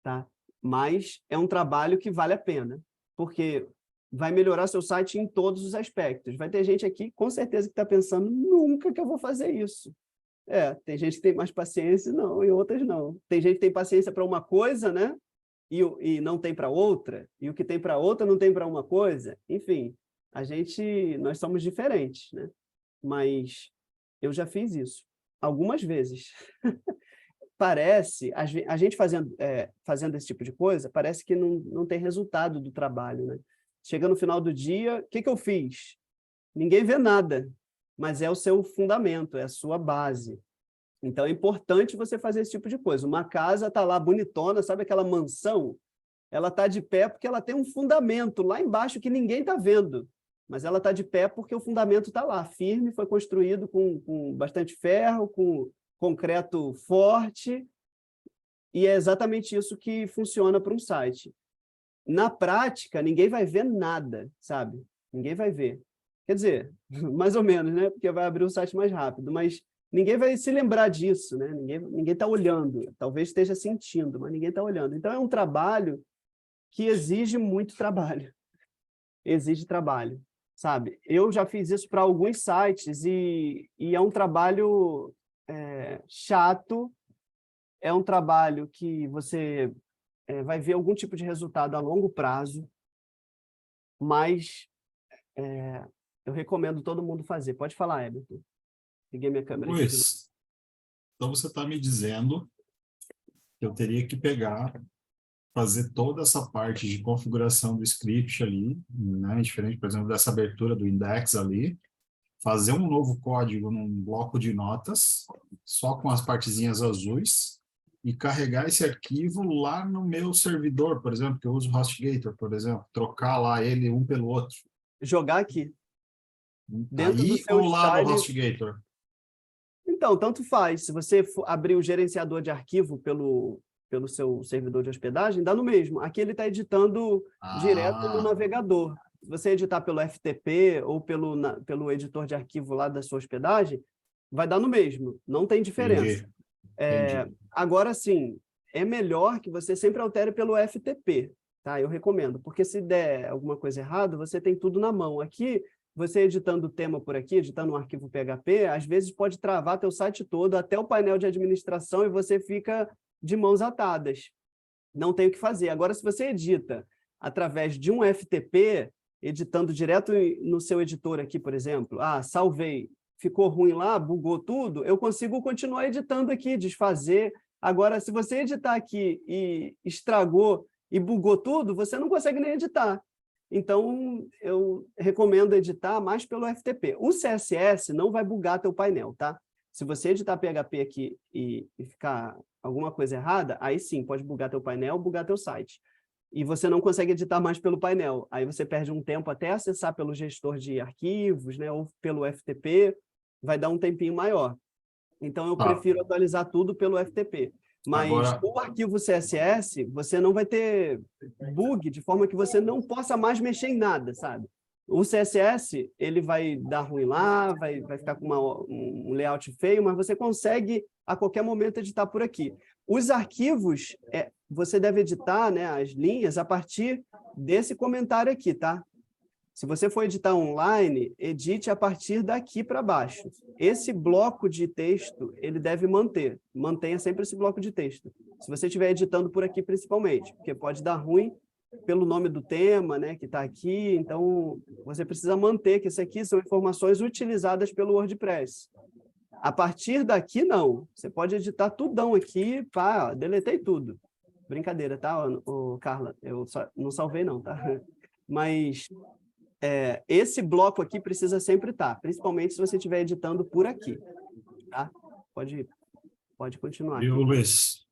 tá? Mas é um trabalho que vale a pena, porque vai melhorar seu site em todos os aspectos. Vai ter gente aqui, com certeza, que está pensando, nunca que eu vou fazer isso. Tem gente que tem mais paciência, não, e outras não. Tem gente que tem paciência para uma coisa, né? E não tem para outra, e o que tem para outra não tem para uma coisa. Enfim, nós somos diferentes, né? Mas eu já fiz isso algumas vezes. Parece, a gente fazendo esse tipo de coisa, parece que não tem resultado do trabalho, né? Chega no final do dia, o que eu fiz? Ninguém vê nada, mas é o seu fundamento, é a sua base. Então, é importante você fazer esse tipo de coisa. Uma casa está lá bonitona, sabe aquela mansão? Ela está de pé porque ela tem um fundamento lá embaixo que ninguém está vendo. Mas ela está de pé porque o fundamento está lá, firme, foi construído com bastante ferro, com concreto forte, e é exatamente isso que funciona para um site. Na prática, ninguém vai ver nada, sabe? Ninguém vai ver. Quer dizer, mais ou menos, né? Porque vai abrir o site mais rápido, mas ninguém vai se lembrar disso, né? Ninguém está olhando, talvez esteja sentindo, mas ninguém está olhando. Então, é um trabalho que exige muito trabalho. Exige trabalho, sabe? Eu já fiz isso para alguns sites e é um trabalho chato, é um trabalho que você vai ver algum tipo de resultado a longo prazo, mas eu recomendo todo mundo fazer. Pode falar, Everton. Liguei minha câmera. Luiz, então você está me dizendo que eu teria que fazer toda essa parte de configuração do script ali, né? Diferente, por exemplo, dessa abertura do index ali, fazer um novo código num bloco de notas, só com as partezinhas azuis, e carregar esse arquivo lá no meu servidor, por exemplo, que eu uso o HostGator, por exemplo, trocar lá ele um pelo outro. Jogar aqui. Dentro Aí do seu ou lá style... no HostGator? Então, tanto faz. Se você abrir o gerenciador de arquivo pelo seu servidor de hospedagem, dá no mesmo. Aqui ele está editando direto no navegador. Se você editar pelo FTP ou pelo editor de arquivo lá da sua hospedagem, vai dar no mesmo. Não tem diferença. Entendi. Agora, sim, é melhor que você sempre altere pelo FTP, tá? Eu recomendo, porque se der alguma coisa errada, você tem tudo na mão. Aqui, você editando o tema por aqui, editando um arquivo PHP, às vezes pode travar teu site todo, até o painel de administração, e você fica de mãos atadas. Não tem o que fazer. Agora, se você edita através de um FTP, editando direto no seu editor aqui, por exemplo, salvei, ficou ruim lá, bugou tudo, eu consigo continuar editando aqui, desfazer. Agora, se você editar aqui e estragou e bugou tudo, você não consegue nem editar. Então, eu recomendo editar mais pelo FTP. O CSS não vai bugar teu painel, tá? Se você editar PHP aqui e ficar alguma coisa errada, aí sim, pode bugar teu painel, bugar teu site. E você não consegue editar mais pelo painel. Aí você perde um tempo até acessar pelo gestor de arquivos, né? Ou pelo FTP, vai dar um tempinho maior. Então, eu prefiro atualizar tudo pelo FTP. Mas Agora... o arquivo CSS, você não vai ter bug de forma que você não possa mais mexer em nada, sabe? O CSS, ele vai dar ruim lá, vai ficar com um layout feio, mas você consegue, a qualquer momento, editar por aqui. Os arquivos, você deve editar, né, as linhas a partir desse comentário aqui, tá? Se você for editar online, edite a partir daqui para baixo. Esse bloco de texto, ele deve manter. Mantenha sempre esse bloco de texto. Se você estiver editando por aqui, principalmente, porque pode dar ruim pelo nome do tema, né, que está aqui. Então, você precisa manter que isso aqui são informações utilizadas pelo WordPress. A partir daqui, não. Você pode editar tudão aqui, pá, deletei tudo. Brincadeira, tá, Carla? Eu não salvei, não, tá? Mas... esse bloco aqui precisa sempre estar, principalmente se você estiver editando por aqui, tá? Pode continuar. Viu, Luiz?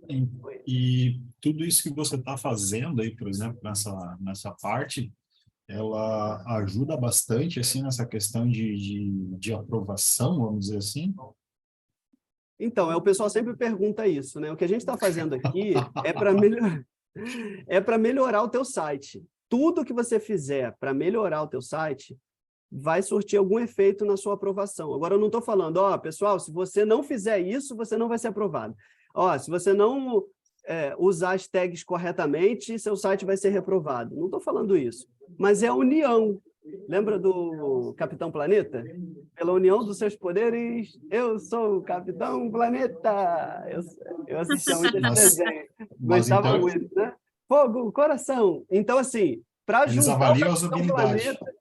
E tudo isso que você está fazendo aí, por exemplo, nessa parte, ela ajuda bastante, assim, nessa questão de aprovação, vamos dizer assim? Então, o pessoal sempre pergunta isso, né? O que a gente está fazendo aqui é para melhorar o teu site. Tudo que você fizer para melhorar o teu site vai surtir algum efeito na sua aprovação. Agora, eu não estou falando, pessoal, se você não fizer isso, você não vai ser aprovado. Se você não usar as tags corretamente, seu site vai ser reprovado. Não estou falando isso. Mas é a união. Lembra do Capitão Planeta? Pela união dos seus poderes, eu sou o Capitão Planeta. Eu assistia muito esse desenho. Gostava então... muito, né? Fogo, coração. Então, assim, para juntar o Capitão Planeta,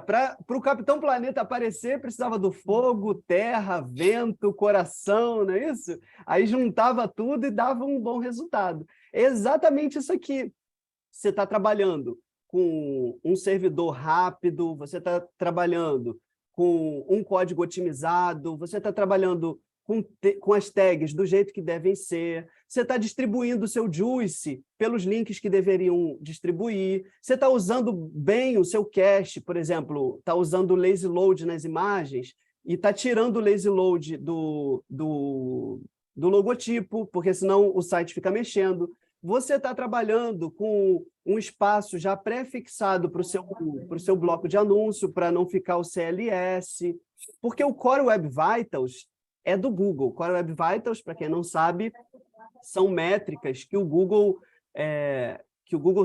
para o Capitão Planeta aparecer, precisava do fogo, terra, vento, coração, não é isso? Aí juntava tudo e dava um bom resultado. É exatamente isso aqui. Você está trabalhando com um servidor rápido, você está trabalhando com um código otimizado, você está trabalhando com as tags do jeito que devem ser, você está distribuindo o seu Juice pelos links que deveriam distribuir, você está usando bem o seu cache, por exemplo, está usando o lazy load nas imagens e está tirando o lazy load do logotipo, porque senão o site fica mexendo. Você está trabalhando com um espaço já pré-fixado para o seu bloco de anúncio, para não ficar o CLS, porque o Core Web Vitals é do Google. Core Web Vitals, para quem não sabe, são métricas que o Google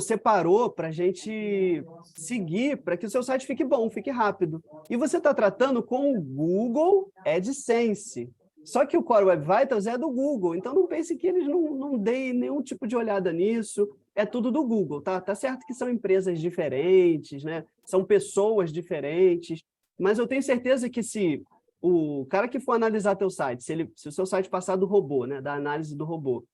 separou para a gente seguir, para que o seu site fique bom, fique rápido. E você está tratando com o Google AdSense. Só que o Core Web Vitals é do Google, então não pense que eles não deem nenhum tipo de olhada nisso. É tudo do Google, tá? Tá certo que são empresas diferentes, né? São pessoas diferentes, mas eu tenho certeza que se o cara que for analisar teu site, se o seu site passar do robô, né, da análise do robô,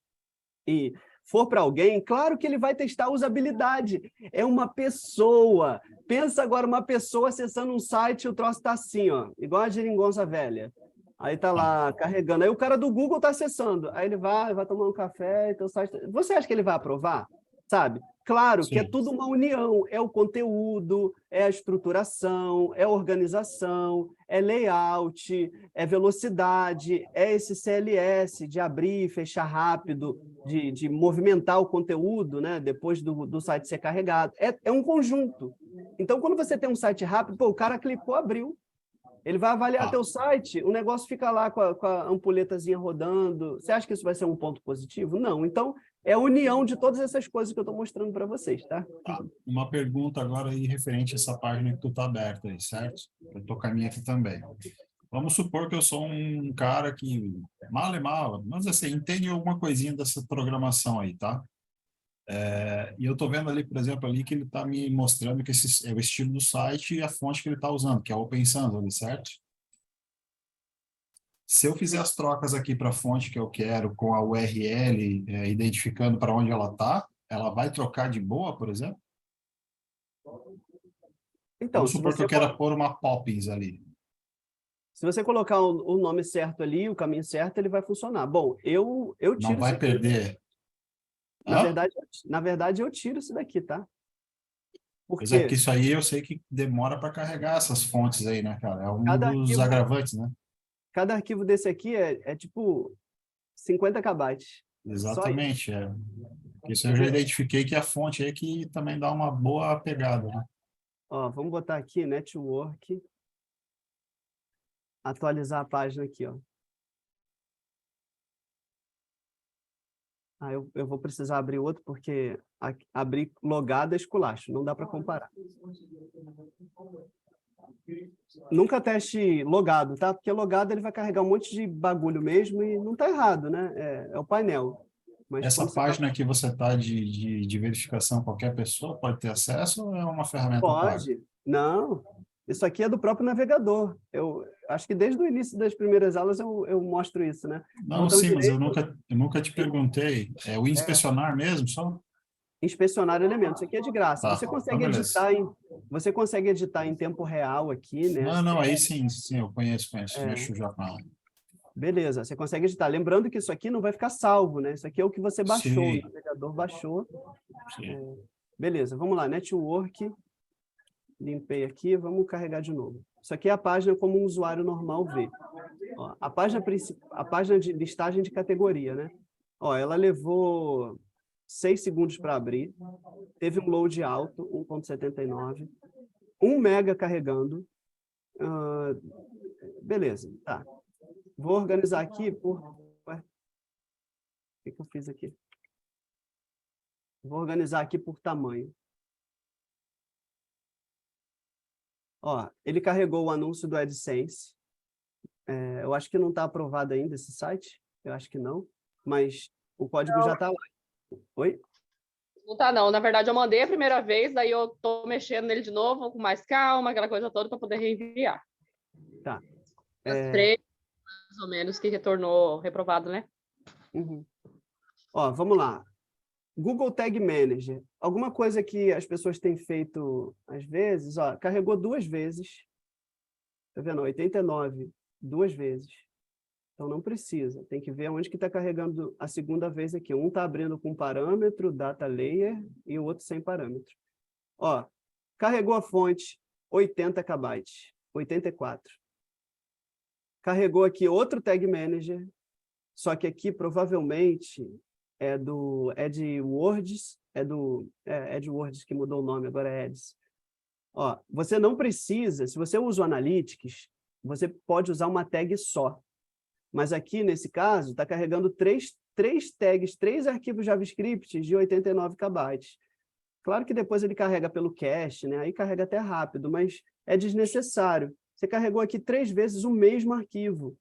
e for para alguém, claro que ele vai testar a usabilidade. É uma pessoa. Pensa agora uma pessoa acessando um site e o troço está assim, ó, igual a geringonça velha. Aí tá lá carregando. Aí o cara do Google está acessando. Aí ele vai tomar um café, e teu site... Você acha que ele vai aprovar? Sabe? Claro que é tudo uma união, é o conteúdo, é a estruturação, é a organização, é layout, é velocidade, é esse CLS de abrir e fechar rápido, de movimentar o conteúdo, né, depois do site ser carregado. É um conjunto. Então, quando você tem um site rápido, o cara clicou, abriu. Ele vai avaliar teu site, o negócio fica lá com a ampulhetazinha rodando. Você acha que isso vai ser um ponto positivo? Não. Então, é a união de todas essas coisas que eu estou mostrando para vocês, tá? Uma pergunta agora aí referente a essa página que tu está aberta aí, certo? Eu estou com a minha aqui também. Vamos supor que eu sou um cara que mal, mas assim, entende alguma coisinha dessa programação aí, tá? E eu estou vendo ali, por exemplo, ali que ele está me mostrando que esse é o estilo do site e a fonte que ele está usando, que é o Open Sans ali, certo? Se eu fizer as trocas aqui para a fonte que eu quero, com a URL, identificando para onde ela está, ela vai trocar de boa, por exemplo? Então, Vamos se supor que você, eu queira pôr uma Poppins ali. se você colocar o nome certo ali, o caminho certo, ele vai funcionar. Bom, eu Não tiro isso vai aqui. perder. Na Hã? verdade, na verdade, eu tiro isso daqui, tá? Pois é, porque Porque isso aí eu sei que demora para carregar essas fontes aí, né, cara? É um cada dos arquivo, agravantes, né? cada arquivo desse aqui é tipo 50 KB. Só isso, Exatamente. Isso eu já entendeu? identifiquei que a fonte aí que também dá uma boa pegada, né? Ó, vamos botar aqui, network, atualizar a página aqui, ó. Ah, eu vou precisar abrir outro, porque abrir logado é esculacho, não dá para comparar. Nunca teste logado, tá? Porque logado ele vai carregar um monte de bagulho mesmo e não tá errado, né? É o painel. Mas Essa quando você tá... página que você está de verificação, qualquer pessoa pode ter acesso ou é uma ferramenta paga? Pode. Não. Isso aqui é do próprio navegador. Eu acho que desde o início das primeiras aulas eu mostro isso, né? Não, Botão sim, mas eu direito, nunca te perguntei. É o inspecionar mesmo, só? inspecionar elementos. Isso aqui é de graça. Tá, então beleza. Você consegue editar em tempo real aqui, né? Não, não, aí sim, eu conheço, É, mexo já com ela. beleza, você consegue editar. Lembrando que isso aqui não vai ficar salvo, né? Isso aqui é o que você baixou, o Sim, navegador baixou. sim. Beleza, vamos lá, network. Limpei aqui, vamos carregar de novo. Isso aqui é a página como um usuário normal vê. Ó, a página de listagem de categoria, né? Ó, ela levou 6 segundos para abrir, teve um load alto, 1.79, 1 mega carregando. Beleza, tá. Vou organizar aqui por... Ué, o que eu fiz aqui? Vou organizar aqui por tamanho. Ó, ele carregou o anúncio do AdSense. Eu acho que não está aprovado ainda esse site. Eu acho que não. Mas o código já está lá. Oi? Não tá, não. Na verdade, eu mandei a primeira vez, daí eu tô mexendo nele de novo, com mais calma, aquela coisa toda, para poder reenviar. Tá. As 3, mais ou menos, que retornou reprovado, né? Uhum. Ó, vamos lá. Google Tag Manager. Alguma coisa que as pessoas têm feito às vezes, ó, carregou 2 vezes. Tá vendo? 89, 2 vezes. Então não precisa. Tem que ver onde que está carregando a segunda vez aqui. Um está abrindo com parâmetro, data layer, e o outro sem parâmetro. Ó, carregou a fonte 80 KB, 84. Carregou aqui outro Tag Manager, só que aqui provavelmente é do AdWords, AdWords que mudou o nome, agora é Ads. Ó, você não precisa, se você usa o Analytics, você pode usar uma tag só. Mas aqui, nesse caso, está carregando três tags, 3 arquivos JavaScript de 89 KB. Claro que depois ele carrega pelo cache, né? Aí carrega até rápido, mas é desnecessário. Você carregou aqui 3 vezes o mesmo arquivo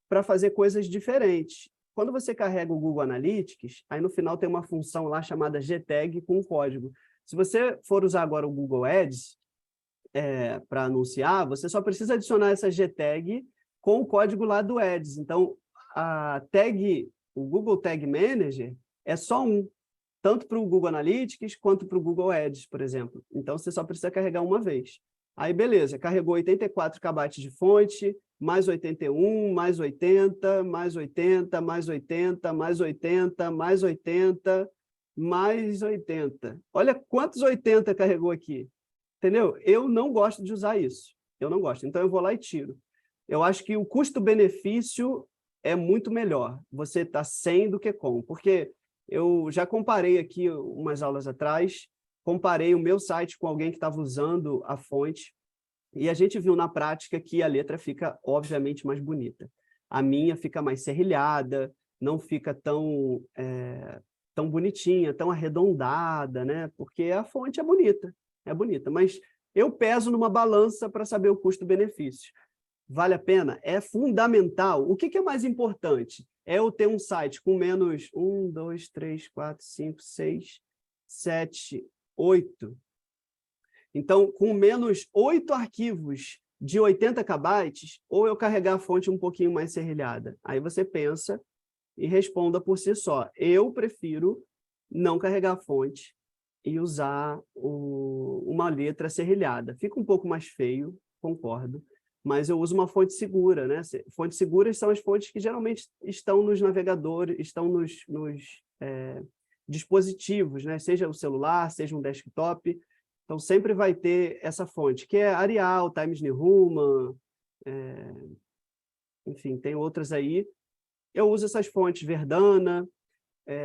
para fazer coisas diferentes. Quando você carrega o Google Analytics, aí no final tem uma função lá chamada gtag com um código. Se você for usar agora o Google Ads para anunciar, você só precisa adicionar essa gtag com o código lá do Ads. Então, o Google Tag Manager é só um, tanto para o Google Analytics quanto para o Google Ads, por exemplo. Então, você só precisa carregar uma vez. Aí, beleza, carregou 84 KB de fonte, mais 81, mais 80, mais 80, mais 80, mais 80, mais 80, mais 80. Olha quantos 80 carregou aqui. Entendeu? Eu não gosto de usar isso. Eu não gosto. Então, eu vou lá e tiro. Eu acho que o custo-benefício é muito melhor. Você está sem do que com. Porque eu já comparei aqui umas aulas atrás, comparei o meu site com alguém que estava usando a fonte, e a gente viu na prática que a letra fica, obviamente, mais bonita. A minha fica mais serrilhada, não fica tão bonitinha, tão arredondada, né? Porque a fonte é bonita, mas eu peso numa balança para saber o custo-benefício. Vale a pena? É fundamental. O que é mais importante? É eu ter um site com menos 1, 2, 3, 4, 5, 6, 7, 8. Então, com menos 8 arquivos de 80 KB, ou eu carregar a fonte um pouquinho mais serrilhada. Aí você pensa e responda por si só. Eu prefiro não carregar a fonte e usar uma letra serrilhada. Fica um pouco mais feio, concordo, mas eu uso uma fonte segura, né? Fontes seguras são as fontes que geralmente estão nos navegadores, estão nos dispositivos, né? Seja o celular, seja um desktop. Então, sempre vai ter essa fonte, que é Arial, Times New Roman, enfim, tem outras aí. Eu uso essas fontes, Verdana,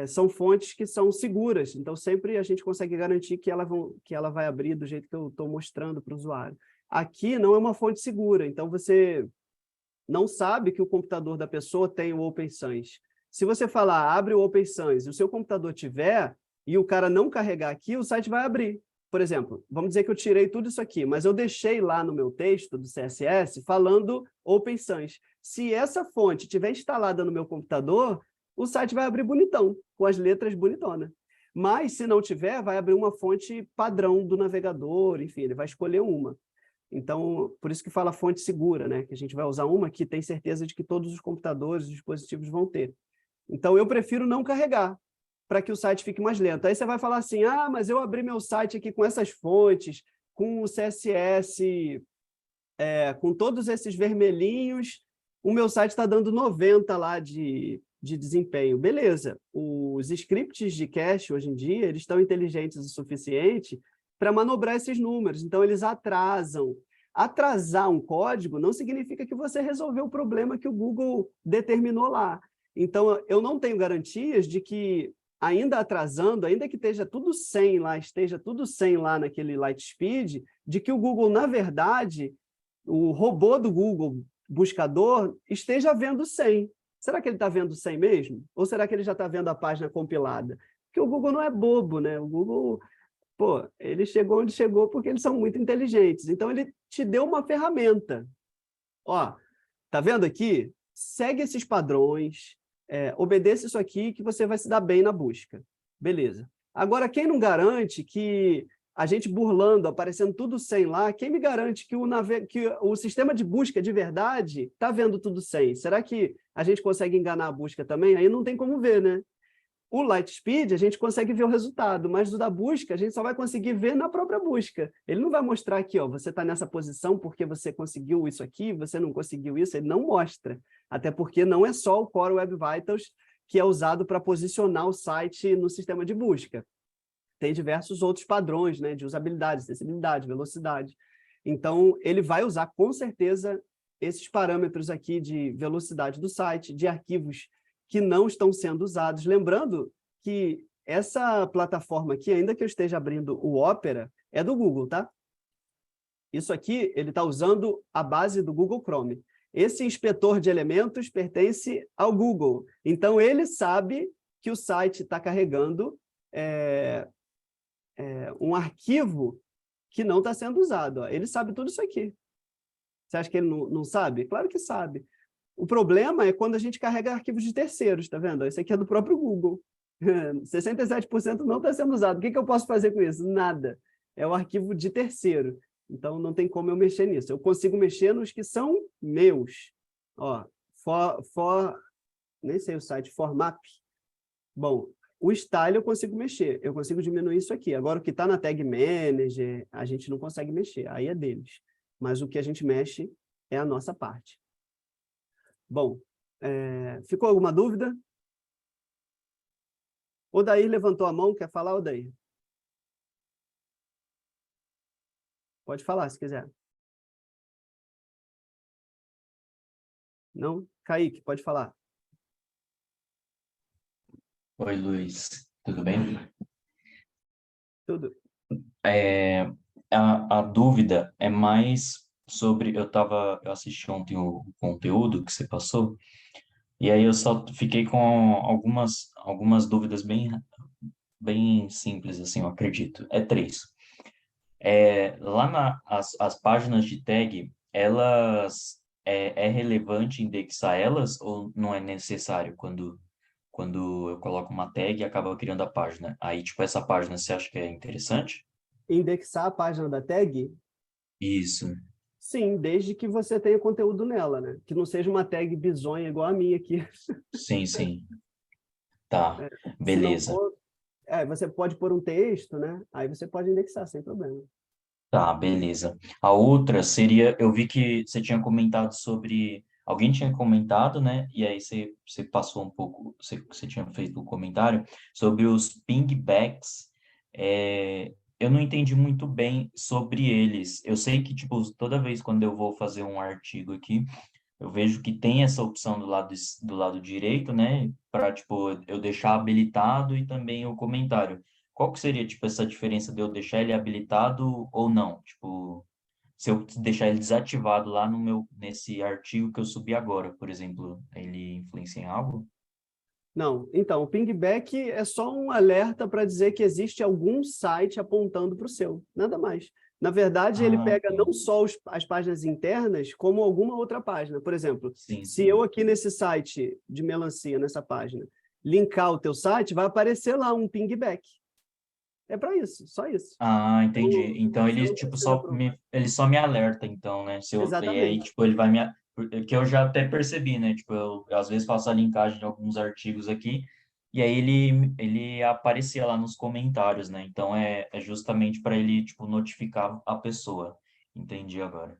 são fontes que são seguras, então sempre a gente consegue garantir que ela vai abrir do jeito que eu estou mostrando para o usuário. Aqui não é uma fonte segura, então você não sabe que o computador da pessoa tem o OpenSans. Se você falar, abre o OpenSans, e o seu computador tiver, e o cara não carregar aqui, o site vai abrir. Por exemplo, vamos dizer que eu tirei tudo isso aqui, mas eu deixei lá no meu texto do CSS falando OpenSans. Se essa fonte estiver instalada no meu computador, o site vai abrir bonitão, com as letras bonitonas. Mas, se não tiver, vai abrir uma fonte padrão do navegador, enfim, ele vai escolher uma. Então, por isso que fala fonte segura, né? Que a gente vai usar uma que tem certeza de que todos os computadores, os dispositivos vão ter. Então, eu prefiro não carregar, para que o site fique mais lento. Aí você vai falar assim, mas eu abri meu site aqui com essas fontes, com o CSS, com todos esses vermelhinhos, o meu site está dando 90 lá de desempenho. Beleza, os scripts de cache, hoje em dia, eles estão inteligentes o suficiente para manobrar esses números, então eles atrasam. Atrasar um código não significa que você resolveu o problema que o Google determinou lá. Então, eu não tenho garantias de que, ainda atrasando, ainda que esteja tudo 100 lá naquele Lightspeed, de que o Google, na verdade, o robô do Google, buscador, esteja vendo 100. Será que ele está vendo 100 mesmo? Ou será que ele já está vendo a página compilada? Porque o Google não é bobo, né? O Google, ele chegou onde chegou porque eles são muito inteligentes. Então, ele te deu uma ferramenta. Ó, tá vendo aqui? Segue esses padrões, obedeça isso aqui que você vai se dar bem na busca. Beleza. Agora, quem não garante que a gente burlando, aparecendo tudo 100 lá, quem me garante que o sistema de busca de verdade está vendo tudo 100? Será que a gente consegue enganar a busca também? Aí não tem como ver, né? O Lightspeed, a gente consegue ver o resultado, mas o da busca, a gente só vai conseguir ver na própria busca. Ele não vai mostrar aqui, você está nessa posição porque você conseguiu isso aqui, você não conseguiu isso, ele não mostra. Até porque não é só o Core Web Vitals que é usado para posicionar o site no sistema de busca. Tem diversos outros padrões, né, de usabilidade, acessibilidade, velocidade. Então, ele vai usar, com certeza, esses parâmetros aqui de velocidade do site, de arquivos que não estão sendo usados. Lembrando que essa plataforma aqui, ainda que eu esteja abrindo o Opera, é do Google, tá? Isso aqui, ele está usando a base do Google Chrome. Esse inspetor de elementos pertence ao Google. Então, ele sabe que o site está carregando um arquivo que não está sendo usado. Ele sabe tudo isso aqui. Você acha que ele não sabe? Claro que sabe. O problema é quando a gente carrega arquivos de terceiros, tá vendo? Esse aqui é do próprio Google. 67% não está sendo usado. O que eu posso fazer com isso? Nada. É o arquivo de terceiro. Então, não tem como eu mexer nisso. Eu consigo mexer nos que são meus. Ó, nem sei o site, Formap. Bom, o style eu consigo mexer. Eu consigo diminuir isso aqui. Agora, o que está na Tag Manager, a gente não consegue mexer. Aí é deles. Mas o que a gente mexe é a nossa parte. Bom, ficou alguma dúvida? Odair levantou a mão, quer falar, Odair? Pode falar, se quiser. Não? Kaique, pode falar. Oi, Luiz. Tudo bem? Tudo. A dúvida é mais sobre... Eu assisti ontem o conteúdo que você passou, e aí eu só fiquei com algumas dúvidas bem simples, assim, eu acredito. 3. Lá as páginas de tag, elas... É relevante indexar elas ou não é necessário quando eu coloco uma tag e acaba criando a página? Aí, tipo, essa página você acha que é interessante? Indexar a página da tag? Isso. Sim, desde que você tenha conteúdo nela, né? Que não seja uma tag bizonha igual a minha aqui. Sim, sim. Tá, Se não beleza. for, você pode pôr um texto, né? Aí você pode indexar sem problema. Tá, beleza. A outra seria, eu vi que você tinha comentado sobre, alguém tinha comentado, né? E aí você passou um pouco, você tinha feito um comentário sobre os pingbacks. Eu não entendi muito bem sobre eles. Eu sei que, tipo, toda vez quando eu vou fazer um artigo aqui, eu vejo que tem essa opção do lado direito, né? Para, tipo, eu deixar habilitado e também o comentário. Qual que seria, tipo, essa diferença de eu deixar ele habilitado ou não? Tipo, se eu deixar ele desativado lá nesse artigo que eu subi agora, por exemplo, ele influencia em algo? Não, então, o pingback é só um alerta para dizer que existe algum site apontando para o seu, nada mais. Na verdade, ele pega não só as páginas internas, como alguma outra página. Por exemplo, Sim, se eu aqui nesse site de melancia, nessa página, linkar o teu site, vai aparecer lá um pingback. É para isso, só isso. Ah, entendi. Então ele, Não tipo, precisa pro- ele só me alerta, então, né? E aí, Exatamente. tipo, ele vai que eu já até percebi, né? Tipo, eu às vezes faço a linkagem de alguns artigos aqui, e aí ele aparecia lá nos comentários, né? Então é justamente para ele, tipo, notificar a pessoa. Entendi agora.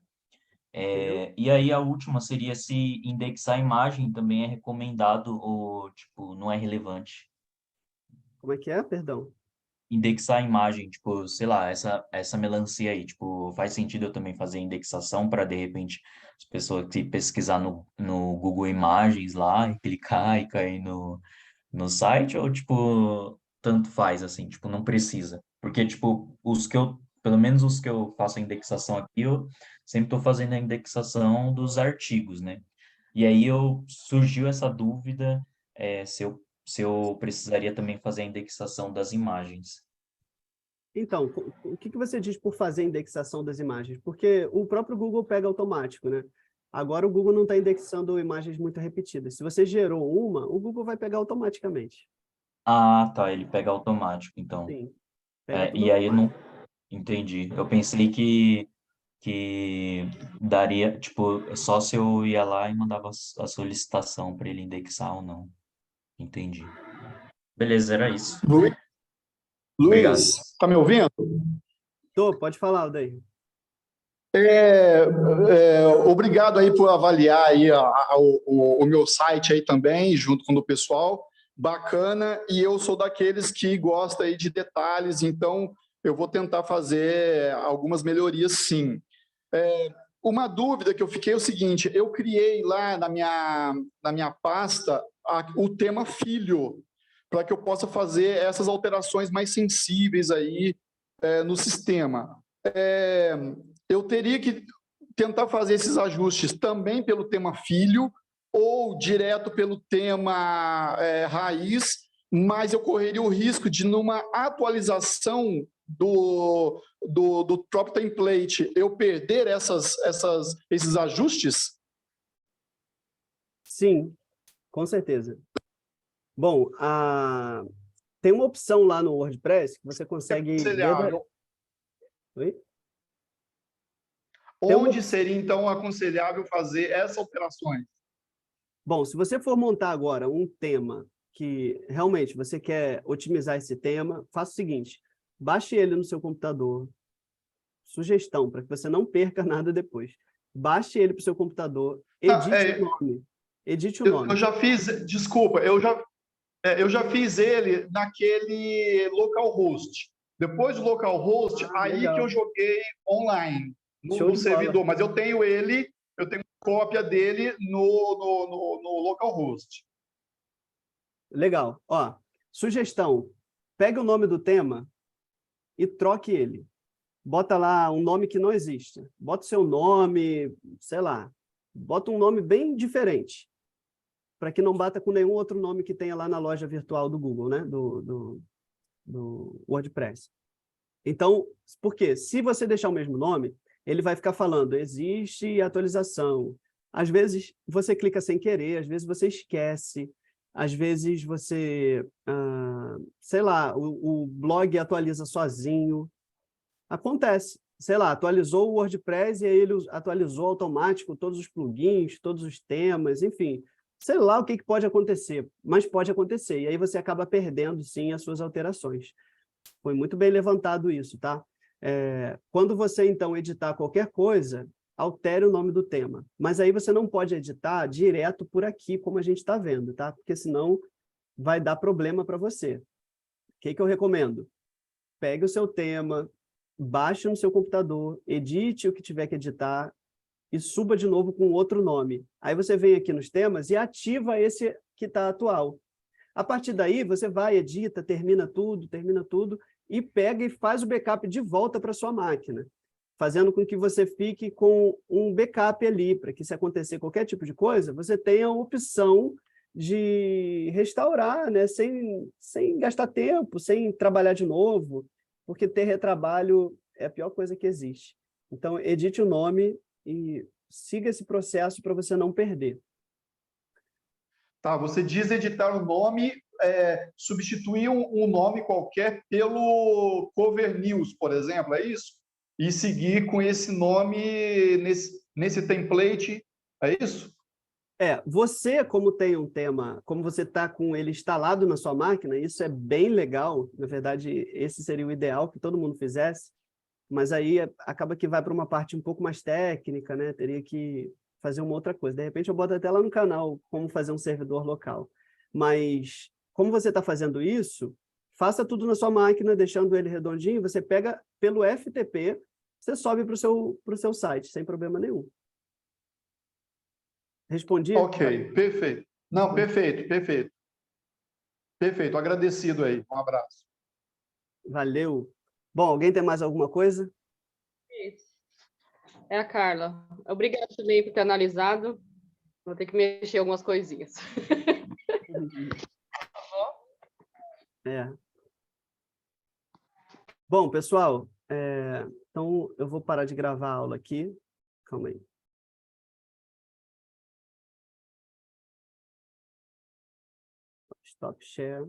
Entendeu? E aí a última seria se indexar a imagem também é recomendado ou, tipo, não é relevante. Como é que é? Perdão. Indexar a imagem, tipo, sei lá, essa melancia aí, tipo, faz sentido eu também fazer indexação para, de repente, as pessoas que pesquisar no Google Imagens lá e clicar e cair no site, ou, tipo, tanto faz, assim, tipo, não precisa. Porque, tipo, pelo menos os que eu faço a indexação aqui, eu sempre estou fazendo a indexação dos artigos, né? E aí surgiu essa dúvida, se eu precisaria também fazer a indexação das imagens. Então, o que você diz por fazer indexação das imagens? Porque o próprio Google pega automático, né? Agora o Google não está indexando imagens muito repetidas. Se você gerou uma, o Google vai pegar automaticamente. Ah, tá, ele pega automático, então. Sim, pega tudo E aí eu automático. não entendi. Eu pensei que daria, tipo, só se eu ia lá e mandava a solicitação para ele indexar ou não. Entendi. Beleza, era isso. Obrigado. Luiz, tá me ouvindo? Pode falar, Aldair. Obrigado aí por avaliar aí o meu site aí também, junto com o do pessoal. Bacana, e eu sou daqueles que gosta aí de detalhes, então eu vou tentar fazer algumas melhorias, sim. Uma dúvida que eu fiquei é o seguinte: eu criei lá na minha pasta o tema filho, para que eu possa fazer essas alterações mais sensíveis aí no sistema. Eu teria que tentar fazer esses ajustes também pelo tema filho ou direto pelo tema raiz, mas eu correria o risco de, numa atualização do próprio template, eu perder esses ajustes? Sim, com certeza. Bom, tem uma opção lá no WordPress que você consegue... Oi? Onde seria, então, aconselhável fazer essas alterações? Bom, se você for montar agora um tema que realmente você quer otimizar esse tema, faça o seguinte: baixe ele no seu computador. Sugestão, para que você não perca nada depois. Baixe ele para o seu computador, edite o nome. Edite o nome. Eu já fiz, desculpa, eu já fiz ele naquele localhost. Depois do localhost, aí legal. que eu joguei online, Show no de servidor. bola. Mas eu tenho cópia dele no localhost. Legal. Ó, sugestão: pega o nome do tema e troque ele. Bota lá um nome que não existe. Bota o seu nome, sei lá. Bota um nome bem diferente, para que não bata com nenhum outro nome que tenha lá na loja virtual do Google, né? Do WordPress. Então, por quê? Se você deixar o mesmo nome, ele vai ficar falando, existe atualização. Às vezes, você clica sem querer, às vezes você esquece, às vezes você, sei lá, o blog atualiza sozinho. Acontece. Sei lá, atualizou o WordPress e aí ele atualizou automático todos os plugins, todos os temas, enfim. sei lá o que pode acontecer, mas pode acontecer. E aí você acaba perdendo, sim, as suas alterações. Foi muito bem levantado isso, tá? Quando você, então, editar qualquer coisa, altere o nome do tema. Mas aí você não pode editar direto por aqui, como a gente está vendo, tá? Porque senão vai dar problema para você. O que eu recomendo? Pegue o seu tema, baixe no seu computador, edite o que tiver que editar e suba de novo com outro nome. Aí você vem aqui nos temas e ativa esse que está atual. A partir daí, você vai, edita, termina tudo, e pega e faz o backup de volta para sua máquina, fazendo com que você fique com um backup ali, para que se acontecer qualquer tipo de coisa, você tenha a opção de restaurar, né? sem gastar tempo, sem trabalhar de novo, porque ter retrabalho é a pior coisa que existe. Então, edite o nome e siga esse processo para você não perder. Tá, você diz editar o nome, substituir um nome qualquer pelo Cover News, por exemplo, é isso? E seguir com esse nome nesse template, é isso? Você, como tem um tema, como você está com ele instalado na sua máquina, isso é bem legal. Na verdade, esse seria o ideal que todo mundo fizesse, mas aí acaba que vai para uma parte um pouco mais técnica, né? Teria que fazer uma outra coisa. De repente, eu boto até lá no canal como fazer um servidor local. Mas, como você está fazendo isso, faça tudo na sua máquina, deixando ele redondinho, você pega pelo FTP, você sobe para o seu site, sem problema nenhum. Respondi? Ok, perfeito. Não, perfeito. Perfeito, agradecido aí. Um abraço. Valeu. Bom, alguém tem mais alguma coisa? É a Carla. Obrigada também por ter analisado. Vou ter que mexer algumas coisinhas. Bom, pessoal, então eu vou parar de gravar a aula aqui. Calma aí. Stop share.